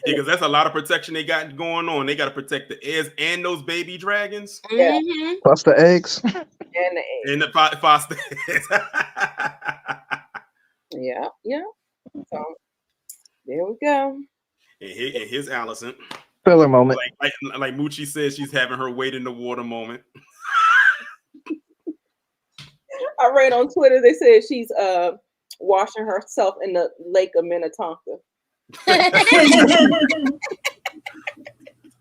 Because that's a lot of protection they got going on. They got to protect the eggs and those baby dragons. Yeah. Plus the eggs. And the eggs. And the foster eggs. Yeah. So there we go. And here's Allison. Filler moment. Like Moochie says, she's having her wade in the water moment. I read on Twitter they said she's washing herself in the lake of Minnetonka.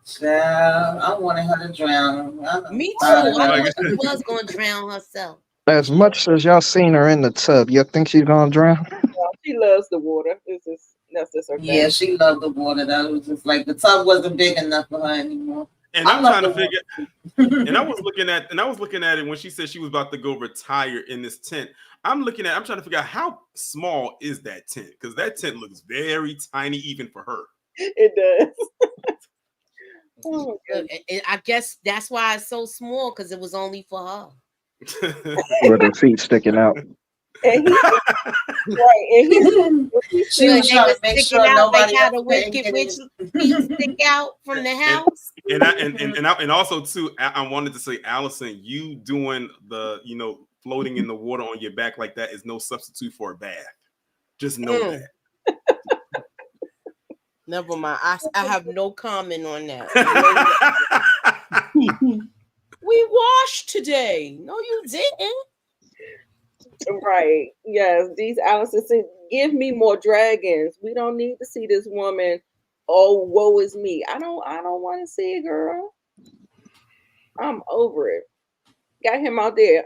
Child, I wanted her to drown. Me too. I thought she was going to drown herself. As much as y'all seen her in the tub, you think she's gonna drown? Well, she loves the water. That's just her thing. Yeah, she loved the water. That was just like the tub wasn't big enough for her anymore. And I'm trying to figure. And I was looking at it when she said she was about to go retire in this tent. I'm trying to figure out how small is that tent, because that tent looks very tiny even for her. It does. Oh, and I guess that's why it's so small, because it was only for her. With her feet sticking out. And she was trying to make sure nobody had a wicked witch feet stick out from the house. And also too, I wanted to say, Allison, you doing the floating in the water on your back like that is no substitute for a bath. Just know that. Never mind. I have no comment on that. We washed today. No, you didn't. Right. Yes. These Allison said, give me more dragons. We don't need to see this woman. Oh, woe is me. I don't want to see it, girl. I'm over it. Got him out there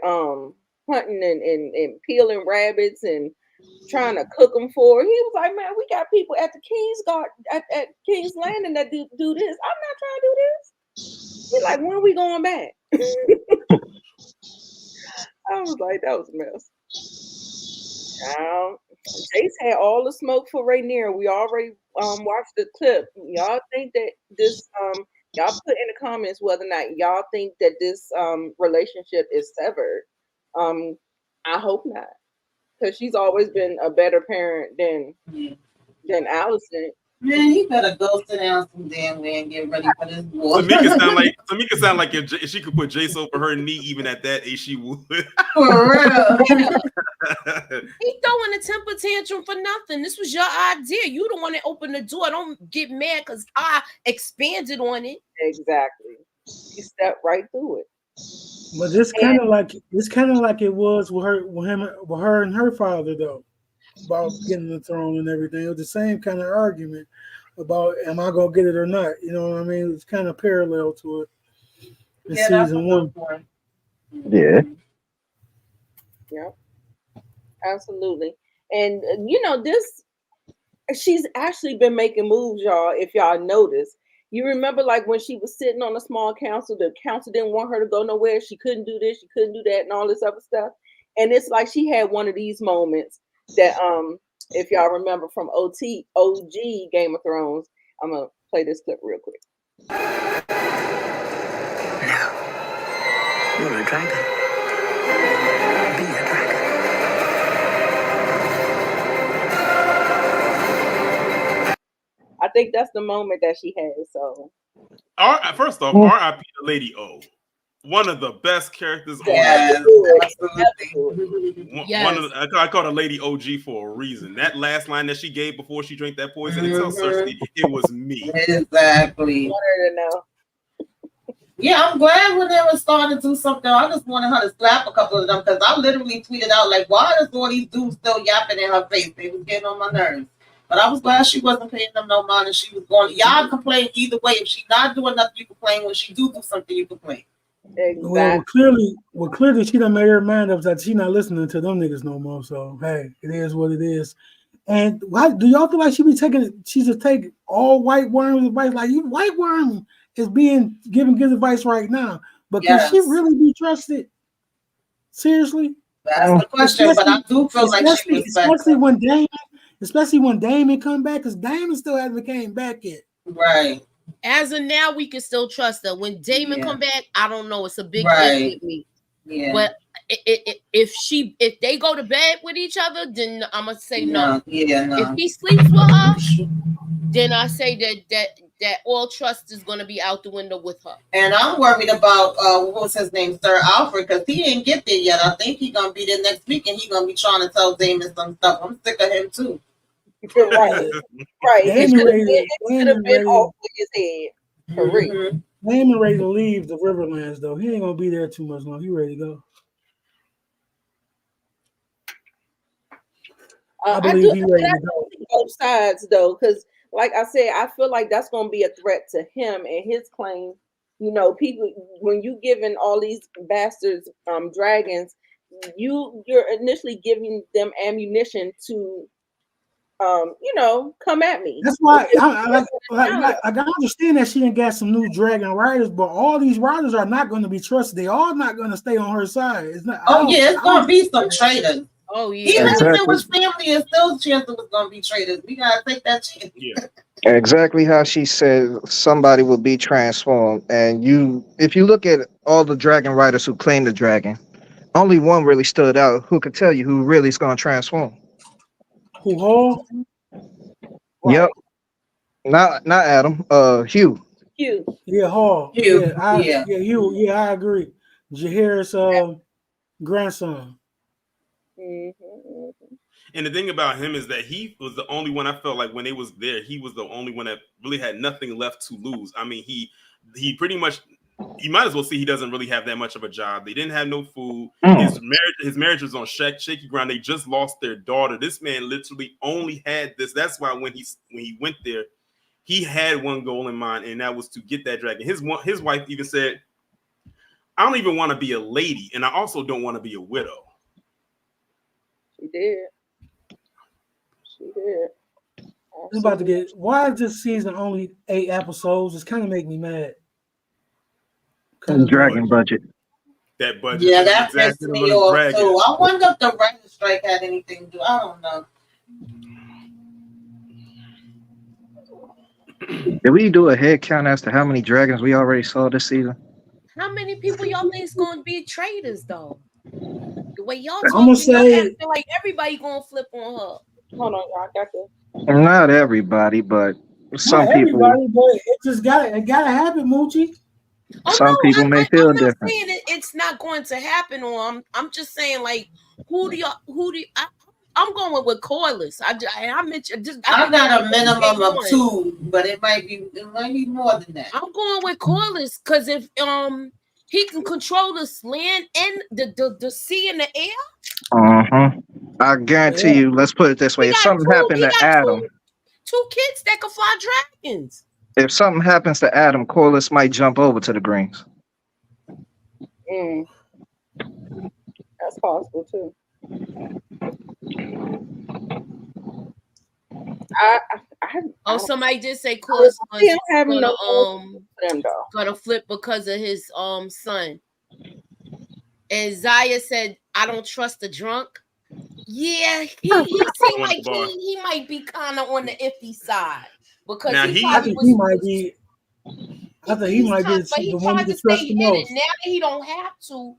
hunting and peeling rabbits and trying to cook them for her. He was like, man, we got people at the King's Guard at King's Landing that do this. I'm not trying to do this. He's like, when are we going back? I was like, that was a mess. Jace had all the smoke for Rhaenyra. We already watched the clip. Y'all think that this y'all put in the comments whether or not y'all think that this relationship is severed. I hope not, because she's always been a better parent than Allison. Man, he better go sit down some damn way and get ready for this war. Tamika sound like if she could put Jace over her knee, even at that age, she would. For real. He throwing a temper tantrum for nothing. This was your idea. You don't want to open the door. Don't get mad because I expanded on it. Exactly. You stepped right through it. But this kind of like it was with her and her father though, about getting the throne and everything. It was the same kind of argument about am I gonna get it or not? You know what I mean? It's kind of parallel to it in season one. Yeah. Yep. Absolutely. And she's actually been making moves, y'all. If y'all notice, You remember, like when she was sitting on a small council, the council didn't want her to go nowhere. She couldn't do this, she couldn't do that, and all this other stuff. And it's like she had one of these moments that, if y'all remember from OG Game of Thrones, I'm gonna play this clip real quick. Now, you're a dragon. Be a dragon. I think that's the moment that she has. So, first off, R.I.P. to Lady O. One of the best characters on I called her Lady OG for a reason. That last line that she gave before she drank that poison, it tells Cersei it was me. Exactly. I want her to know. Yeah, I'm glad when they were starting to do something. I just wanted her to slap a couple of them because I literally tweeted out like, "Why is all these dudes still yapping in her face?" They was getting on my nerves. But I was glad she wasn't paying them no mind and she was going. Y'all complain either way. If she's not doing nothing, you complain. When she do something, you complain. Exactly. Well, clearly, she done made her mind up that she not listening to them niggas no more. So hey, it is what it is. And why do y'all feel like she be taking? She should take all white worms advice. Like you, white worm is being given good advice right now, but can she really be trusted? Seriously, that's the question. But I do feel like she respects especially when Damon come back, because Damon still hasn't came back yet. Right. As of now, we can still trust her. When Damon come back, I don't know. It's a big if with me. Yeah. But if they go to bed with each other, then I'm gonna say no. Yeah, no. If he sleeps with her, then I say that all trust is gonna be out the window with her. And I'm worried about what was his name, Sir Alfred, because he didn't get there yet. I think he's gonna be there next week, and he's gonna be trying to tell Damon some stuff. I'm sick of him too. Right. He should have been off with his head. For real. Damon ready to leave the Riverlands though. He ain't gonna be there too much long. He ready to go. I believe he ready to go. Both sides though, because like I said, I feel like that's gonna be a threat to him and his claim. You know, people when you giving all these bastards dragons, you're initially giving them ammunition to come at me. That's why I understand that she didn't got some new dragon riders, but all these riders are not going to be trusted. They all not going to stay on her side. It's not. It's going to be some traitors. Oh yeah. Even if it was family, it's still a chance it was going to be traitors. We gotta take that chance. Yeah. Exactly how she said somebody will be transformed. And if you look at all the dragon riders who claim the dragon, only one really stood out who could tell you who really is going to transform. Who, Hall? Yep. Not Adam. Hugh. Yeah, Hall. Hugh. Hugh. Yeah, I agree. Jaehaer's grandson. And the thing about him is that he was the only one I felt like when they was there, he was the only one that really had nothing left to lose. I mean, he pretty much, you might as well see he doesn't really have that much of a job. They didn't have no food. His marriage was on shaky ground. They just lost their daughter. This man literally only had this. That's why when he went there, he had one goal in mind, and that was to get that dragon. His wife even said, "I don't even want to be a lady, and I also don't want to be a widow." She did. I'm about to get. Why is this season only 8 episodes? It's kind of make me mad. Dragon budget. That budget. Yeah, that pissed me off too. I wonder if the writer's strike had anything to do. I don't know. Did we do a head count as to how many dragons we already saw this season? How many people y'all think is going to be traitors though? The way y'all I'm gonna say, feel like everybody going to flip on her. Hold on, y'all. I got this. Not everybody, but some people. Everybody, but it gotta happen, Moochie. Some people may feel different. I'm not saying it's not going to happen, or I'm just saying like who do I'm going with Coilus. I mentioned just I got a minimum of 2, but it might be more than that. I'm going with Coilus because if he can control this land and the sea and the air. I guarantee you. Let's put it this way: if something happened to Adam, 2 kids that can fly dragons. If something happens to Adam, Corliss might jump over to the Greens. That's possible too. I Oh, somebody did say Claus was having gonna them though. gonna flip because of his son. And Zaya said, "I don't trust the drunk." Yeah, he seemed like he might be kind of on the iffy side because Now I think he might be. I think he might be but he the one tried you to can stay trust the hidden. most. Now that he don't have to,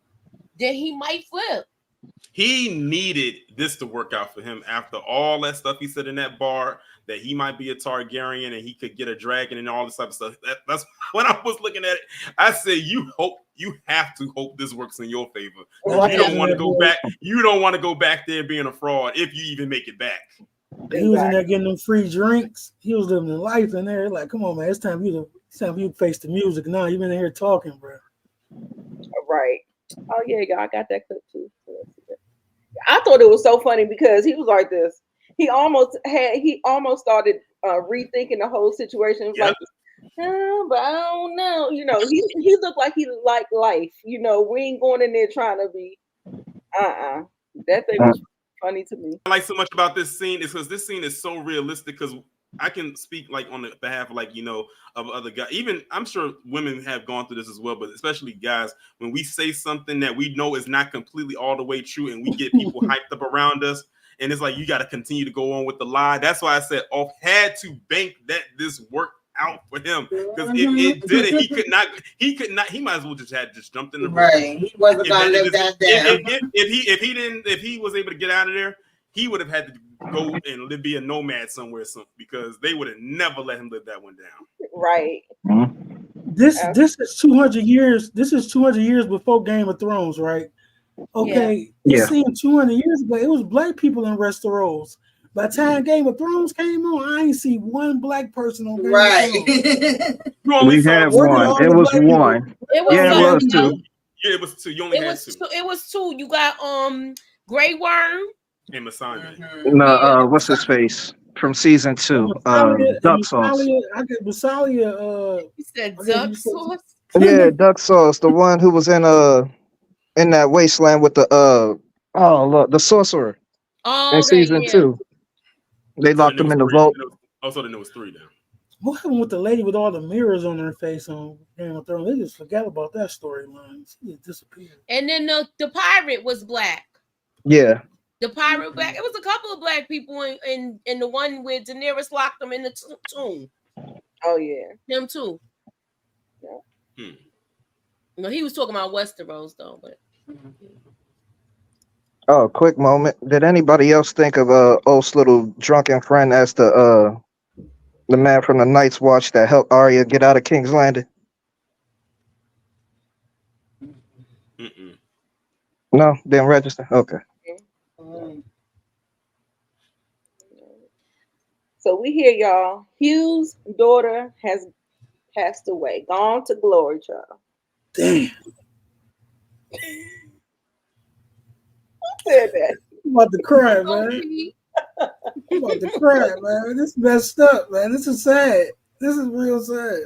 then he might flip. He needed this to work out for him after all that stuff he said in that bar, that he might be a Targaryen and he could get a dragon and all this type of stuff. That's when I was looking at it. I said, you have to hope this works in your favor. Well, you don't want to go back. You don't want to go back there being a fraud if you even make it back. He was in there getting them free drinks. He was living the life in there. Like, come on, man, it's time for you to face the music. Now you've been in here talking, bro. Right. Oh yeah, y'all got that clip too. I thought it was so funny because he was like this. He almost started rethinking the whole situation. It was like, but I don't know. You know, he looked like he liked life. You know, we ain't going in there trying to be. That thing was funny to me. I like so much about this scene is because this scene is so realistic. Because I can speak like on the behalf of of other guys. Even I'm sure women have gone through this as well, but especially guys, when we say something that we know is not completely all the way true, and we get people hyped up around us, and it's like you got to continue to go on with the lie. That's why I said Off had to bank that this worked out for him, because if it didn't, he could not. He might as well just jumped in the right. He wasn't gonna live that down. If he was able to get out of there, he would have had to go and be a nomad somewhere, because they would have never let him live that one down. Right. This is 200 years. This is 200 years before Game of Thrones, right? Okay. Yeah. It seemed 200 years ago. It was black people in Westeros. By the time Game of Thrones came on, I ain't see one black person on Game of Thrones. We had one. It was one. It was it was two. Yeah, it was two. You only had two. It was two. You got Grey Worm and Masanya. No, what's his face from season 2? Duck sauce. I get Basalia. He said duck sauce. Yeah, duck sauce. The one who was in that wasteland with the the sorcerer. In season 2. They locked him in the vault. Also, then it was 3 now. What happened with the lady with all the mirrors on her face on Game of Thrones? They just forgot about that storyline. She just disappeared. And then the pirate was black. Yeah. The pirate black. It was a couple of black people in the one where Daenerys locked them in the tomb. Oh yeah. Them too. Yeah. No, he was talking about Westeros though, but. Oh, quick moment. Did anybody else think of Oath's little drunken friend as the man from the Night's Watch that helped Arya get out of King's Landing? No, didn't register. Okay. So we hear y'all. Hugh's daughter has passed away, gone to glory, child. Damn. Who said that? I'm about to cry, man. I'm about to cry, man. This is messed up, man. This is sad. This is real sad.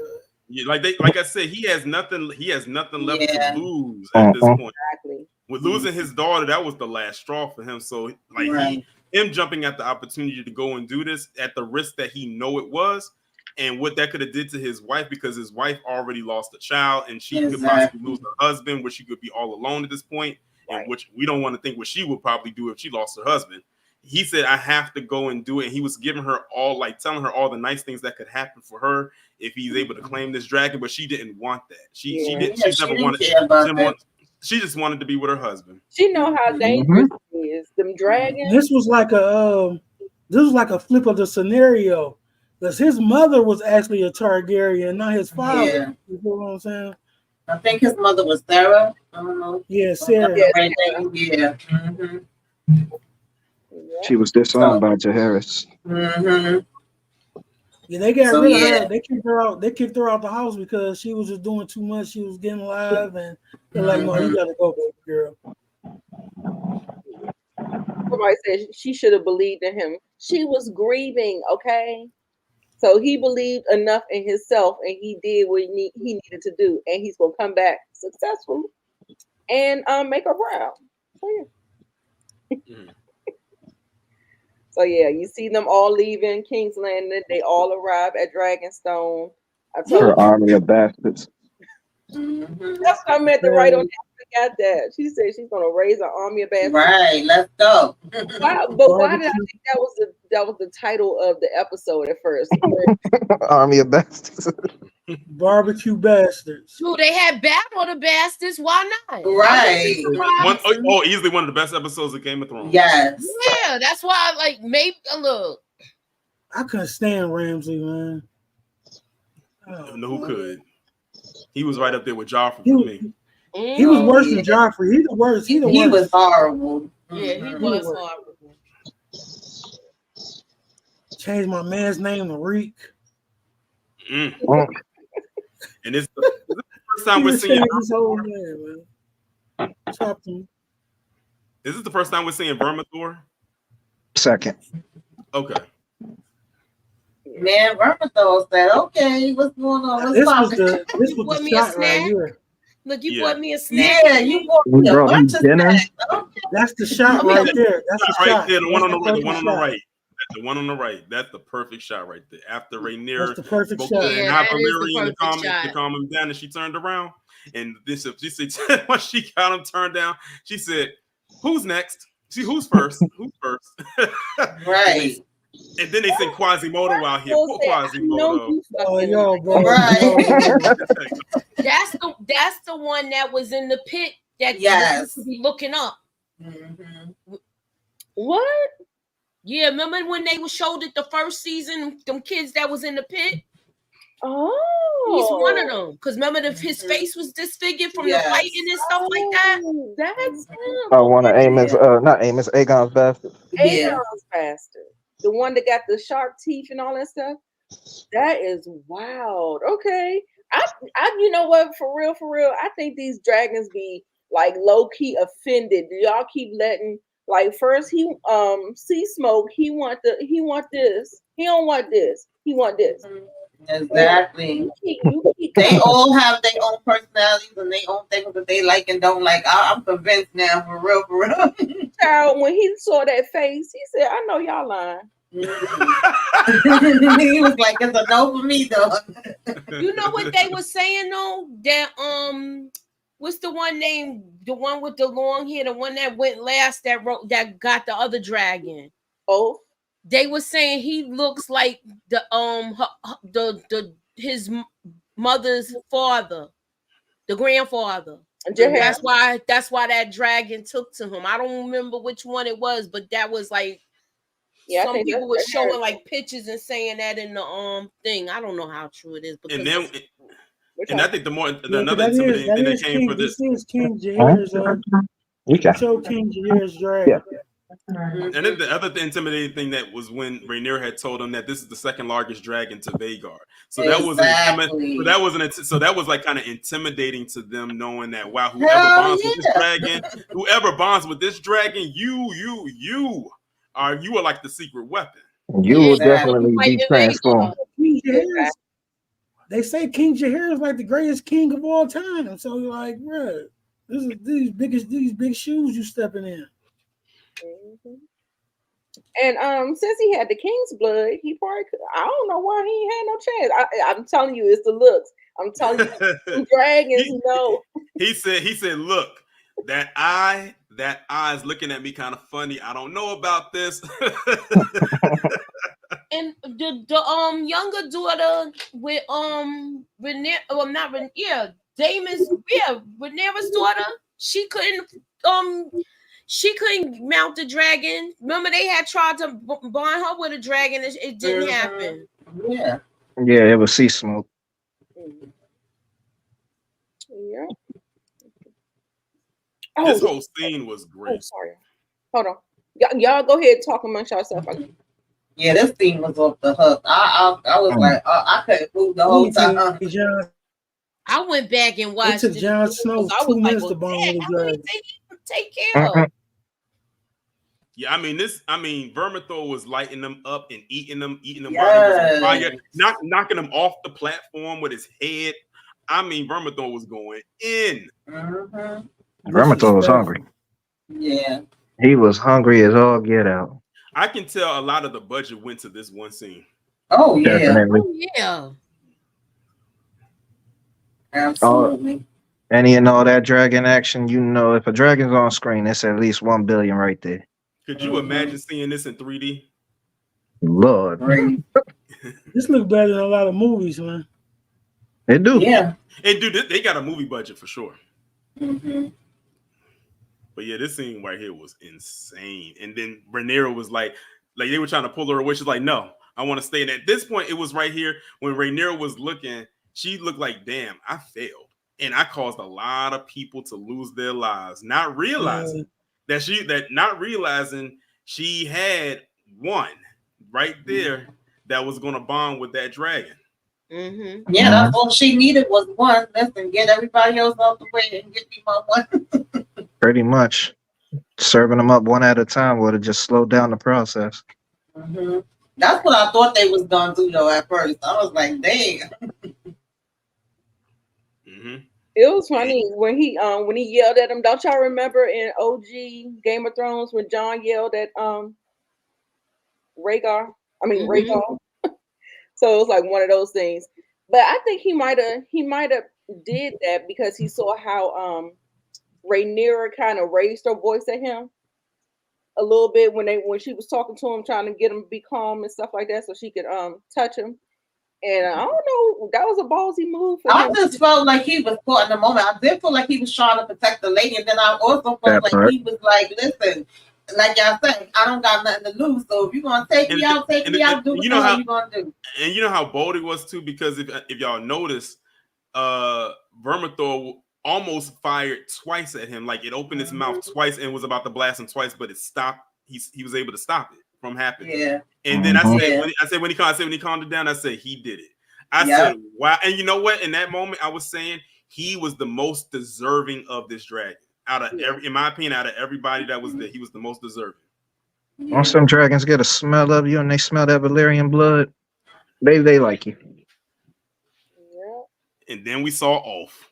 Yeah, like I said, he has nothing. He has nothing left to lose at this point. Exactly. With losing his daughter, that was the last straw for him. So, him jumping at the opportunity to go and do this at the risk that he know it was, and what that could have did to his wife, because his wife already lost a child, and she could possibly lose her husband, where she could be all alone at this point, and which we don't want to think what she would probably do if she lost her husband. He said, I have to go and do it. And he was giving her telling her all the nice things that could happen for her if he's able to claim this dragon, but she didn't want that. She just wanted to be with her husband. She know how dangerous it is. Them dragons. This was like a flip of the scenario, because his mother was actually a Targaryen, not his father. Yeah. You know what I'm saying? I think his mother was Sarah. I don't know. Yeah, Sarah. Yeah. She was disowned by Jaehaerys. Yeah, they got rid of her. They kicked her out. They kicked her out the house because she was just doing too much. She was getting live, and they're like, "No, you gotta go, baby girl." Somebody said she should have believed in him. She was grieving, okay? So he believed enough in himself, and he did what he needed to do, and he's gonna come back successful and make her proud. So, yeah. So yeah, you see them all leaving King's Landing. They all arrive at Dragonstone. I told Her you army of bastards. that's what I meant to write on that. I got that. She said she's gonna raise an army of bastards. Right, let's go. Why did I think that was the title of the episode at first? Army of bastards. Barbecue bastards. Dude, they had Battle of the Bastards. Why not? Right. Easily one of the best episodes of Game of Thrones. Yes. Yeah, that's why I like maybe look. I couldn't stand Ramsay, man. No, who could? He was right up there with Joffrey for me. He was worse than Joffrey. He's the worst. He was horrible. Yeah, he was horrible. Changed my man's name to Reek. And this is the first time we're seeing his whole name, man. Is this the first time we're seeing Vermithor? Second. Okay. Man, Vermithor said, "Okay, what's going on? This was the shot right here. Look, you bought me a snack. Yeah, you bought me a bunch of snacks. Okay. That's the shot right there. That's the right shot. there. The one on the right. That's The one on the right. The one on the right. That's the perfect shot right there. After Rhaenyra That's the perfect spoke shot. to Yeah, that is Valerian the in the perfect comment shot. to calm him down, and she turned around. And this, she said, once she got him turned down, she said, "Who's next? See, who's first? Who's first?" Right. And then they said Quasimodo out here. Poor Quasimodo. Oh, yo, bro. Right. That's the one that was in the pit that you used to be looking up. Mm-hmm. What? Yeah, remember when they were showed it the first season? Them kids that was in the pit. Oh, He's one of them. Because remember, his face was disfigured from the fighting and stuff like that. That's him. One of Amos, not Amos, Aegon's bastard. Aegon's bastard. The one that got the sharp teeth and all that stuff. That is wild. Okay. I you know what, for real, I think these dragons be like low-key offended. Y'all keep letting, like, first he see smoke, he want this. He don't want this. He want this. Exactly. They all have their own personalities and their own things that they like and don't like. I'm convinced now, for real. Child, when he saw that face, he said, "I know y'all lying." He was like, "It's a no for me, though." You know what they were saying though? That what's the one name? The one with the long hair, the one that went last that got the other dragon. Oh. They were saying he looks like his mother's father, the grandfather. That's why that dragon took to him. I don't remember which one it was, but that was like some people were showing like pictures and saying that in the thing. I don't know how true it is. And then, and I think another intimidating thing that came for this. This is King Jaehaerys. Show King Jaehaerys dragon. Yeah. And then the other intimidating thing that was when Rhaenyra had told him that this is the second largest dragon to Vhagar. So that was like kind of intimidating to them, knowing that whoever bonds with this dragon, you are like the secret weapon. You will definitely be transformed. They say King Jaehaerys is like the greatest king of all time. So you're like, bro, this is these big shoes you stepping in. Mm-hmm. And since he had the king's blood, he probably could. I don't know why he ain't had no chance. I'm telling you, it's the looks. I'm telling you, dragons know. He said, look, that eye is looking at me kind of funny. I don't know about this. And the younger daughter with Rhaenyra's daughter, she couldn't mount the dragon. Remember, they had tried to bond her with a dragon. It didn't happen. Yeah. Yeah, it was sea smoke. Yeah. This whole scene was great. Oh, sorry. Hold on. Y'all go ahead and talk amongst yourself. Yeah, this scene was off the hook. I was like, I couldn't move the whole time. I went back and watched it. Took Jon Snow 2 minutes to bond with the dragon. Take care of. Yeah, I mean Vermithor was lighting them up and eating them while he was on fire, knocking them off the platform with his head. I mean, Vermithor was going in. Vermithor was hungry. Yeah. He was hungry as all get out. I can tell a lot of the budget went to this one scene. Oh yeah, Definitely. Oh, yeah. absolutely. Any and all that dragon action, you know, if a dragon's on screen, it's at least 1 billion right there. Could you imagine seeing this in 3D? Lord, Great. This look better than a lot of movies, man. they do. Yeah. And dude, they got a movie budget for sure. Mm-hmm. But yeah, this scene right here was insane. And then Rhaenyra was like they were trying to pull her away. She's like, no, I want to stay. And at this point, it was right here when Rhaenyra was looking, she looked like, damn, I failed. And I caused a lot of people to lose their lives, not realizing she had one right there that was gonna bond with that dragon. Mm-hmm. Yeah, that's all she needed was one. Listen, get everybody else out the way and get me my one. Pretty much. Serving them up one at a time would have just slowed down the process. Mm-hmm. That's what I thought they was gonna do though at first. I was like, dang. Mm-hmm. It was funny when he yelled at him. Don't y'all remember in OG Game of Thrones when Jon yelled at Rhaegar? Rhaegar. So it was like one of those things. But I think he might have did that because he saw how Rhaenyra kind of raised her voice at him a little bit when she was talking to him, trying to get him to be calm and stuff like that, so she could touch him. And I don't know, that was a ballsy move for him. I just felt like he was caught in the moment. I did feel like he was trying to protect the lady, and then I also felt he was like, listen, like y'all said, I don't got nothing to lose. So if you're gonna take me out, do what you're gonna do. And you know how bold he was too, because if y'all notice, Vermithor almost fired twice at him. Like it opened its mouth twice and was about to blast him twice, but it stopped. He was able to stop it from happening. Yeah. And then when he calmed it down, I said he did it. I said, wow. And you know what? In that moment, I was saying he was the most deserving of this dragon. In my opinion, out of everybody that was there, he was the most deserving. Once some dragons get a smell of you and they smell that Valyrian blood, they like you. And then we saw Ulf.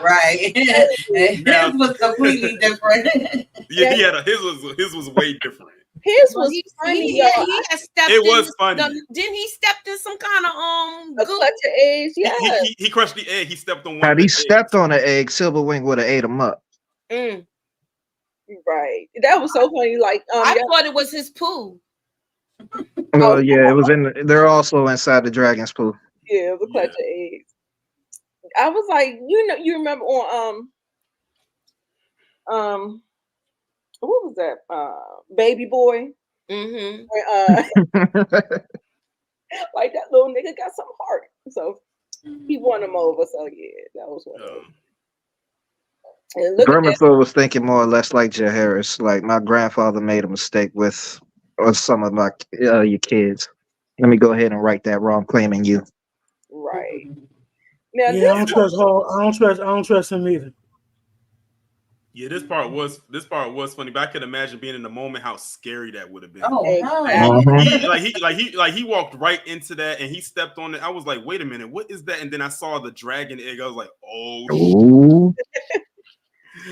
Right. His was completely different. Yeah, his was way different. His was funny. He had stepped it was funny. Didn't he step in some kind of a clutch of eggs? Yeah. He crushed the egg. He stepped on one. Had he stepped on an egg, Silverwing would have ate him up. Mm. Right. That was so funny. Like I thought it was his poo. Well, yeah, it was they're also inside the dragon's poo. Yeah, it was a clutch of eggs. I was like, you remember on what was that? Baby Boy. Mm-hmm. Like that little nigga got some heart, so he won him over. So yeah, that was one. Vermithor was thinking more or less like Jaehaerys. Like my grandfather made a mistake with some of my your kids. Let me go ahead and right that wrong, claiming you. Right. Now, yeah, I don't trust him either. Yeah, this part was funny, but I could imagine being in the moment how scary that would have been. Oh, he walked right into that and he stepped on it. I was like, wait a minute, what is that? And then I saw the dragon egg. I was like, oh.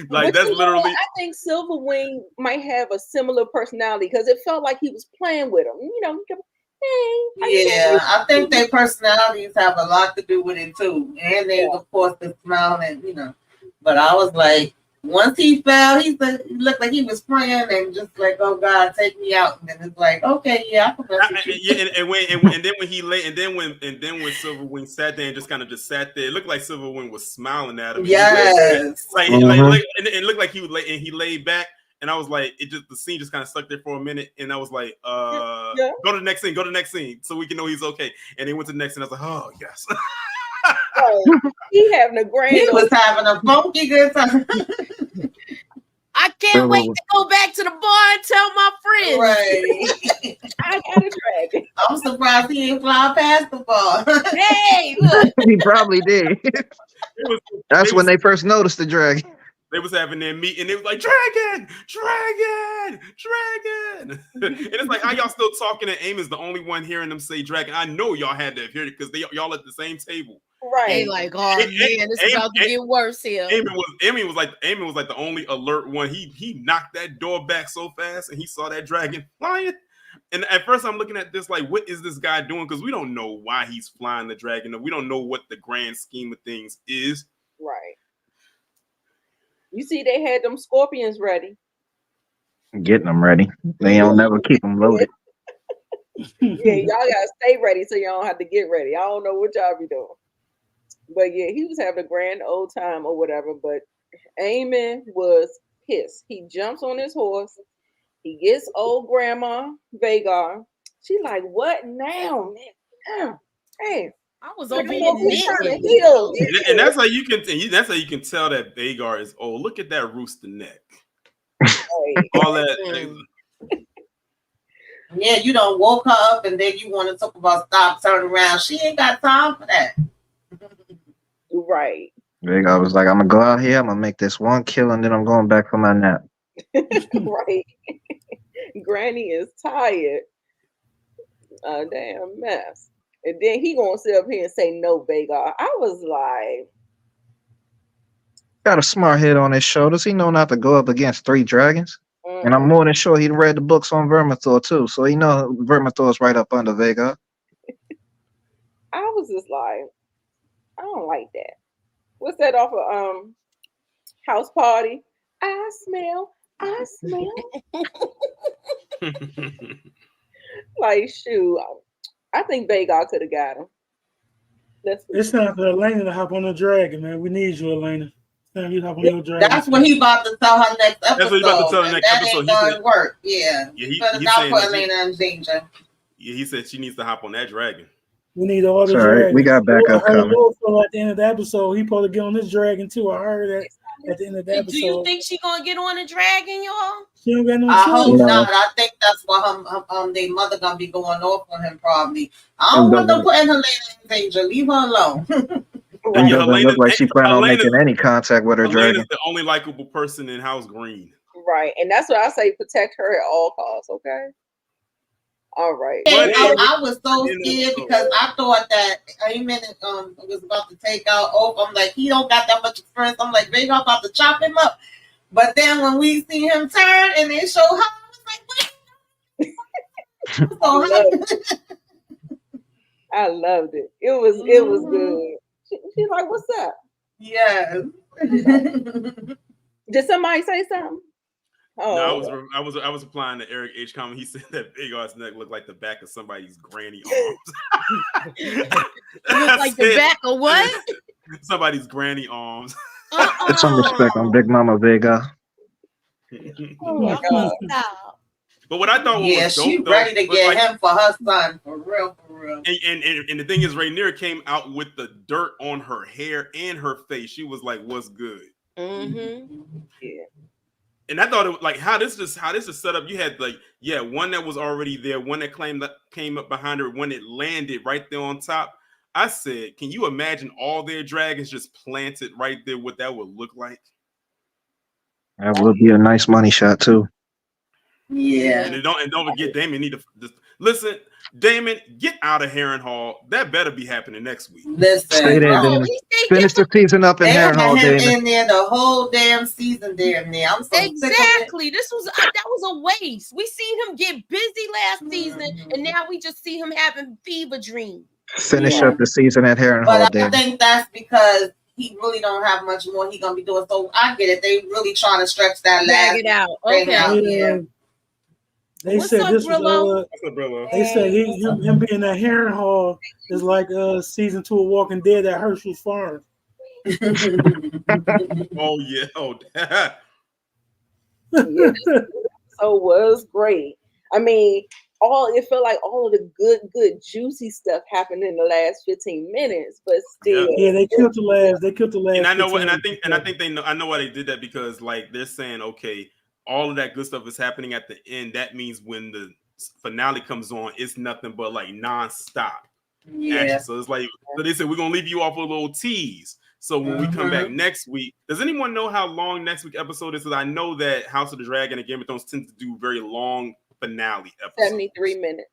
Like that's literally. I think Silverwing might have a similar personality because it felt like he was playing with him. Yeah, I think their personalities have a lot to do with it too, and they of course the smile and But I was like, once he fell, he looked like he was praying and just like, oh God, take me out. And then it's like, okay, yeah, I can and then when he lay, and then when Silverwing sat there and just sat there, it looked like Silverwing was smiling at him. Yes, it looked like he would lay and he laid back. And I was like, the scene just kind of stuck there for a minute. And I was like, go to the next scene, so we can know he's okay. And he went to the next scene. I was like, oh, yes. He having a grand. He was having a funky good time. I can't wait to go back to the bar and tell my friends. Right. I got a dragon. I'm surprised he didn't fly past the bar. Hey, look. He probably did. That's when they first noticed the dragon. They was having their meet and they was like, dragon. And it's like, how y'all still talking and Aemon's the only one hearing them say dragon? I know y'all had to hear it because y'all at the same table. They Right. like, oh man, it's about to get worse here. Amy was like the only alert one. He knocked that door back so fast, and he saw that dragon flying. And at first, I'm looking at this like, what is this guy doing? Because we don't know why he's flying the dragon. We don't know what the grand scheme of things is. Right. You see, they had them scorpions ready. Getting them ready. They don't never keep them loaded. Yeah, y'all gotta stay ready so y'all don't have to get ready. I don't know what y'all be doing. But yeah, he was having a grand old time or whatever. But Eamon was pissed. He jumps on his horse. He gets old grandma Vagar. She like, what now, man? Hey, I was over here knitting. And that's how you can tell that Vagar is old. Look at that rooster neck. All that. Yeah, you don't woke her up and then you want to talk about stop, turn around. She ain't got time for that. Right. Vagar was like, I'm gonna go out here, I'm gonna make this one kill, and then I'm going back for my nap. Right. Granny is tired. A damn mess. And then he gonna sit up here and say no, Vagar. I was like, got a smart head on his shoulders. He know not to go up against 3 dragons. And I'm more than sure he read the books on Vermithor too. So he know Vermithor's right up under Vagar. I was just like, I don't like that. What's that off of House Party? I smell. Like, shoot. I think Vagar could have got him. It's time for Elena to hop on the dragon, man. We need you, Elena. It's time you hop on your dragon. That's what he about to tell her next episode. That's what he about to tell her next episode. Ain't gonna work. Yeah. He better not put Elena in danger. Yeah, he said she needs to hop on that dragon. We need all the dragons. Right. We got backup coming. At the end of the episode, he probably get on this dragon too. I heard that at the end of the episode. Do you think she gonna get on a dragon, y'all? She don't got no I choice. hope not. I think that's what their mother gonna be going off on him probably. I don't want them putting Helena in danger. Leave her alone. And it doesn't look like she plan on making any contact with her dragon. Helena's the only likable person in House Green. Right, and that's what I say. Protect her at all costs. Okay. All right. I was so scared because I thought that Eamon was about to take out Oak. I'm like, he don't got that much experience. I'm like, Vagar about to chop him up. But then when we see him turn and they show how, I was like, wait. I loved it. It was good. She's like, what's up? Yes. Did somebody say something? Oh, no, I was applying to Eric H. comment. He said that Vagar's neck looked like the back of somebody's granny arms. Look like the back of what? Somebody's granny arms. Put some respect on Big Mama Vagar. Oh my God. But what I thought was she ready to get him for her son, for real. And the thing is, Rhaenyra came out with the dirt on her hair and her face. She was like, "What's good?" Mm-hmm. Yeah. And I thought it was like how this is set up. You had one that was already there, one that came up behind her, one that landed right there on top. I said, can you imagine all their dragons just planted right there? What that would look like? That would be a nice money shot too. Yeah. And don't forget, Damon need to just listen. Damon, get out of Harrenhal. That better be happening next week. Listen, stay there, Damon. Finish the season up in Harrenhal, Damon. In there the whole damn season there. I'm so exactly. That was a waste. We seen him get busy last season, and now we just see him having fever dreams. Finish up the season at Harrenhal, Damon. I think that's because he really don't have much more he gonna be doing. So I get it. They really trying to stretch that last it out. Okay. Out. They What's said up, this Brillo? was they said him being at Harrenhal is like season 2 of Walking Dead at Herschel's Farm. Oh yeah. Yeah. So was great. I mean, it felt like all of the good juicy stuff happened in the last 15 minutes, but still. Yeah, they killed the last. And I know what, and I think they know. I know why they did that because like they're saying, okay, all of that good stuff is happening at the end. That means when the finale comes on, it's nothing but like nonstop action. So it's like, so they said we're gonna leave you off with a little tease. So when we come back next week, does anyone know how long next week episode is? Because I know that House of the Dragon and Game of Thrones tend to do very long finale episodes. 73 minutes.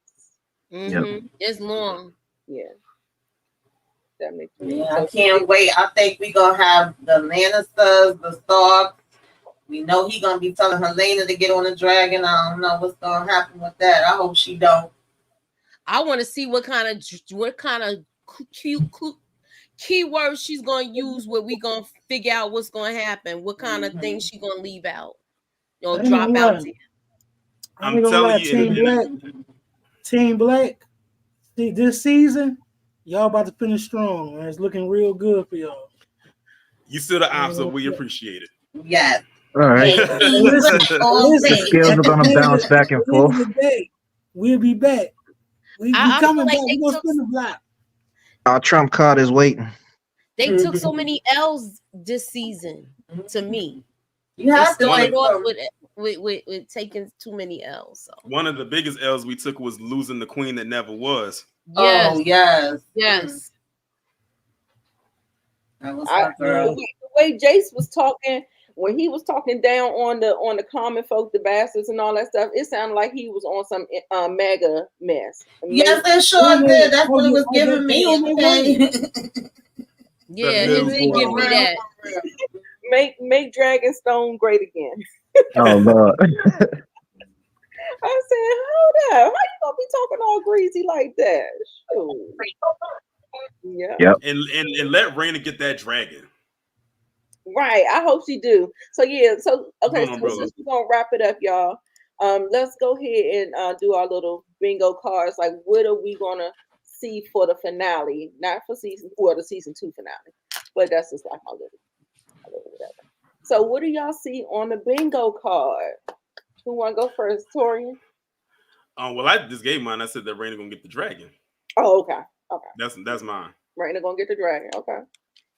Mm-hmm. Yep. It's long. Yeah. That makes sense. Yeah, I can't wait. I think we're gonna have the Lannisters, the Stark. We know he gonna be telling Helena to get on the dragon. I don't know what's gonna happen with that. I hope she don't. I want to see what kind of cute keywords she's gonna use. Where we gonna figure out what's gonna happen. What kind of things she gonna leave out or drop out there. I ain't gonna lie, Team Black. See, this season, y'all about to finish strong, man. It's looking real good for y'all. You still the op, so we appreciate it. Yes. All right. Listen, the scales are gonna bounce back and forth. We'll be back. We coming back. We're gonna spin the block. Our trump card is waiting. They took so many L's this season. To me, you have to start off with taking too many L's. So. One of the biggest L's we took was losing the queen that never was. Yes. Oh yes, yes. That was the way Jace was talking when he was talking down on the common folk, the bastards, and all that stuff. It sounded like he was on some mega mess. Yes, it sure did. That's what it was giving me. Yeah, it did give me that. Make Dragonstone great again. Oh Lord. I said, hold up. How you gonna be talking all greasy like that? Shoot. Yeah. Yep. And let Raina get that dragon. Right. I hope she do. So yeah, so okay, so since we're gonna wrap it up, y'all. Let's go ahead and do our little bingo cards. Like, what are we gonna see for the finale? Not for the season 2 finale, but that's just like my little whatever. So what do y'all see on the bingo card? Who wanna go first, Torian? Well, I just gave mine. I said that Raina gonna get the dragon. Oh, okay. That's mine. Raina gonna get the dragon. Okay.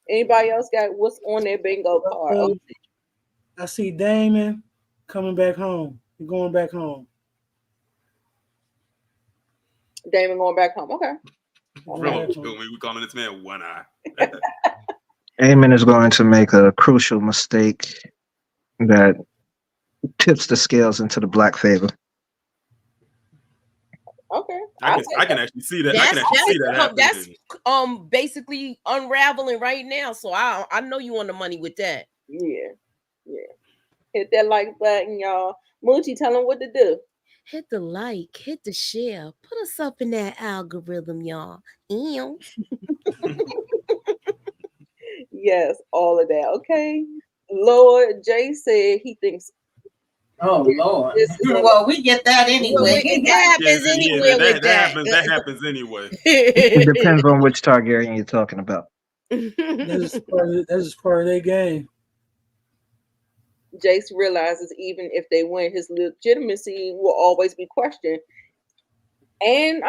Anybody else got what's on their bingo card? I see Damon coming back home. He's going back home. Damon going back home. Okay. We calling this man One Eye. Eamon is going to make a crucial mistake that tips the scales into the black favor. Okay. I can actually see that. I can actually see that happening. That's basically unraveling right now. So I know you on the money with that. Yeah. Hit that like button, y'all. Moochie, tell them what to do. Hit the like, hit the share, put us up in that algorithm, y'all. Ew. Yes, all of that. Okay. Lord Jay said he thinks. Oh Lord. Well, we get that anyway. That happens anyway. That happens anyway. It depends on which Targaryen you're talking about. That's just part of their game. Jace realizes even if they win, his legitimacy will always be questioned. And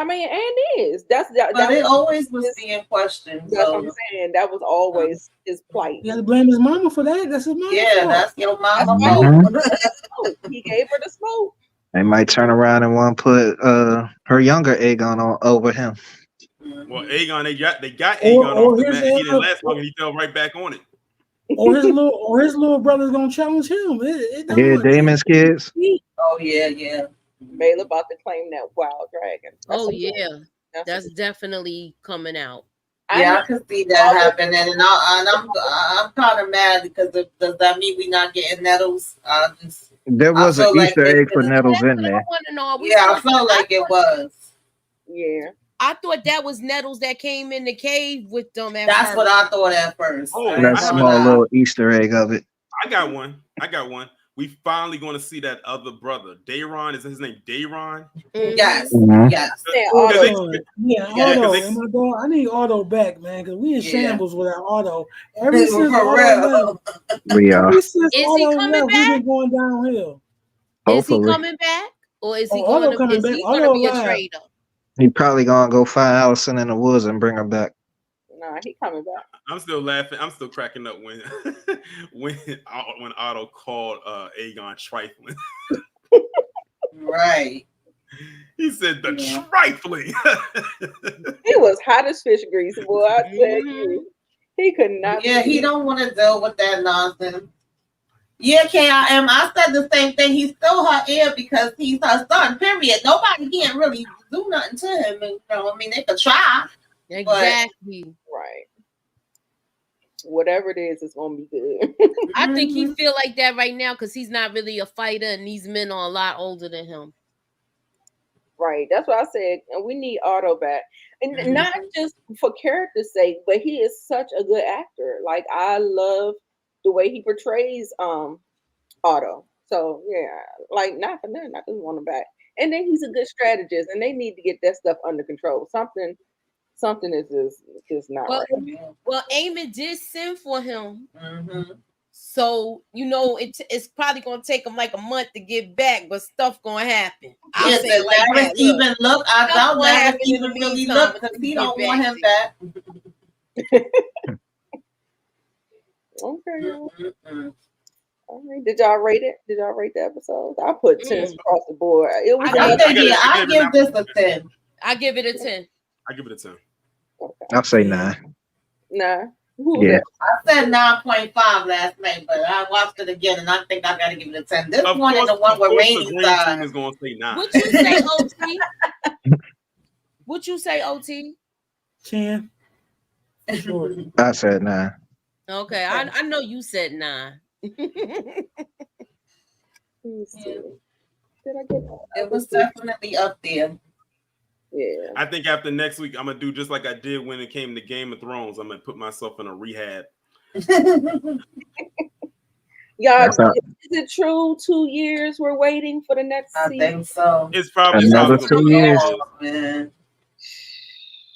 is that it always was being questioned. That's what I'm saying. That was always his plight. You got to blame his mama for that. That's his mama. Yeah, that's your mama. He gave her the smoke. They might turn around and want to put her younger Aegon over him. Well, Aegon, they got Aegon off the mat. He didn't last long, and he fell right back on it. Or his little brother's gonna challenge him. Damon's kids. Oh yeah. Baylor about to claim that wild dragon. That's definitely coming out. Yeah, I can see that happening, and I'm kind of mad because does that mean we're not getting Nettles? There was an Easter egg for Nettles in there. I felt like it was. Yeah. I thought that was Nettles that came in the cave with them. That's what I thought at first. Oh, that small little Easter egg of it. I got one. We finally going to see that other brother. Dayron, is his name Dayron? Yes. Mm-hmm. Yes. Otto. I need Otto back, man, because we in shambles without Otto. Ever since Otto we are. Is he coming back? We've been going downhill. Is he coming back? Or is he going to be a traitor? He probably going to go find Allison in the woods and bring her back. Nah, he coming back. I'm still laughing. I'm still cracking up when Otto called Aegon trifling. Right. He said the trifling. He was hot as fish grease, boy. I tell you, he could not. Yeah, he don't want to deal with that nonsense. Yeah, KIM. I said the same thing. He's still her heir because he's her son. Period. Nobody can't really do nothing to him. They could try. Exactly. Right. Whatever it is, it's gonna be good. I think he feel like that right now because he's not really a fighter, and these men are a lot older than him. Right. That's what I said. And we need Otto back. And not just for character's sake, but he is such a good actor. Like I love the way he portrays Otto. So yeah, like not for nothing, I just want him back. And then he's a good strategist, and they need to get that stuff under control. Something is just not right. Well, Eamon did send for him. So, you know, it's probably going to take him like a month to get back, but stuff going to happen. Yes, and like Larry even look. I doubt Larry in even the really meantime look because he don't want him back. Okay. All right. Did y'all rate it? Did y'all rate the episode? I put 10s across the board. It was I give this a 10. I give it a 10. I give it a 10. Okay. I'll say 9. Nah. Yeah. I said 9.5 last night, but I watched it again and I think I gotta give it a 10. This one is the one where Rainy team is gonna say 9. What you say, OT? What you say, OT? 10. Sure. I said 9. Okay, I know you said 9. Did I get it was definitely up there. Yeah. I think after next week, I'm gonna do just like I did when it came to Game of Thrones. I'm gonna put myself in a rehab. Y'all, is it true 2 years we're waiting for the next season? I think so. It's probably another 2 years. Man.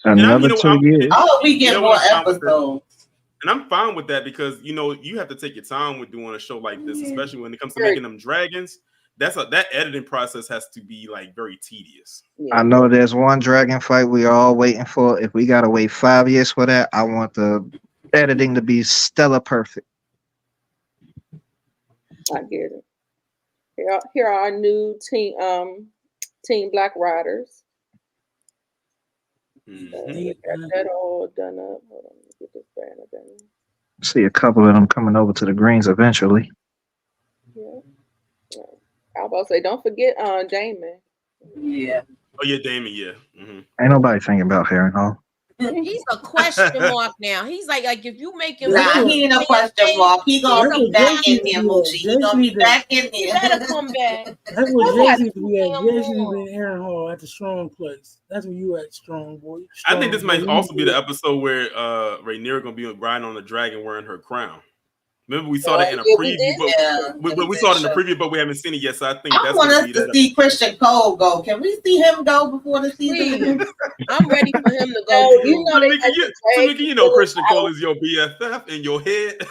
Another 2 years. Oh, we get more episodes. And I'm fine with that because you know you have to take your time with doing a show like this, especially when it comes to making them dragons. That editing process has to be like very tedious. I know there's one dragon fight we are all waiting for. If we gotta wait 5 years for that, I want the editing to be stellar perfect. I get it. Here are our new team Black Riders. Got that all done up. Hold on, let me get this banner done. See a couple of them coming over to the greens eventually. Yeah. I was about to say, don't forget Damon. Yeah. Oh yeah, Damon. Yeah. Ain't nobody thinking about Harrenhal. He's a question mark now. He's like if you make him. Nah, he ain't a question mark. He gonna come back in there, Moochie. He gonna be back in there. He better come back. That's what Jason be at. Jason be in Harrenhal at the strong place. That's where you at, strong boy. I think this might also be the episode where Rhaenyra gonna be riding on the dragon wearing her crown. Remember, we saw that in a preview, but we saw it in the preview, but we haven't seen it yet. So I think I want us to see Christian Cole go. Can we see him go before the season? I'm ready for him to go. You know, Tamika, you know Christian Cole is your BFF in your head.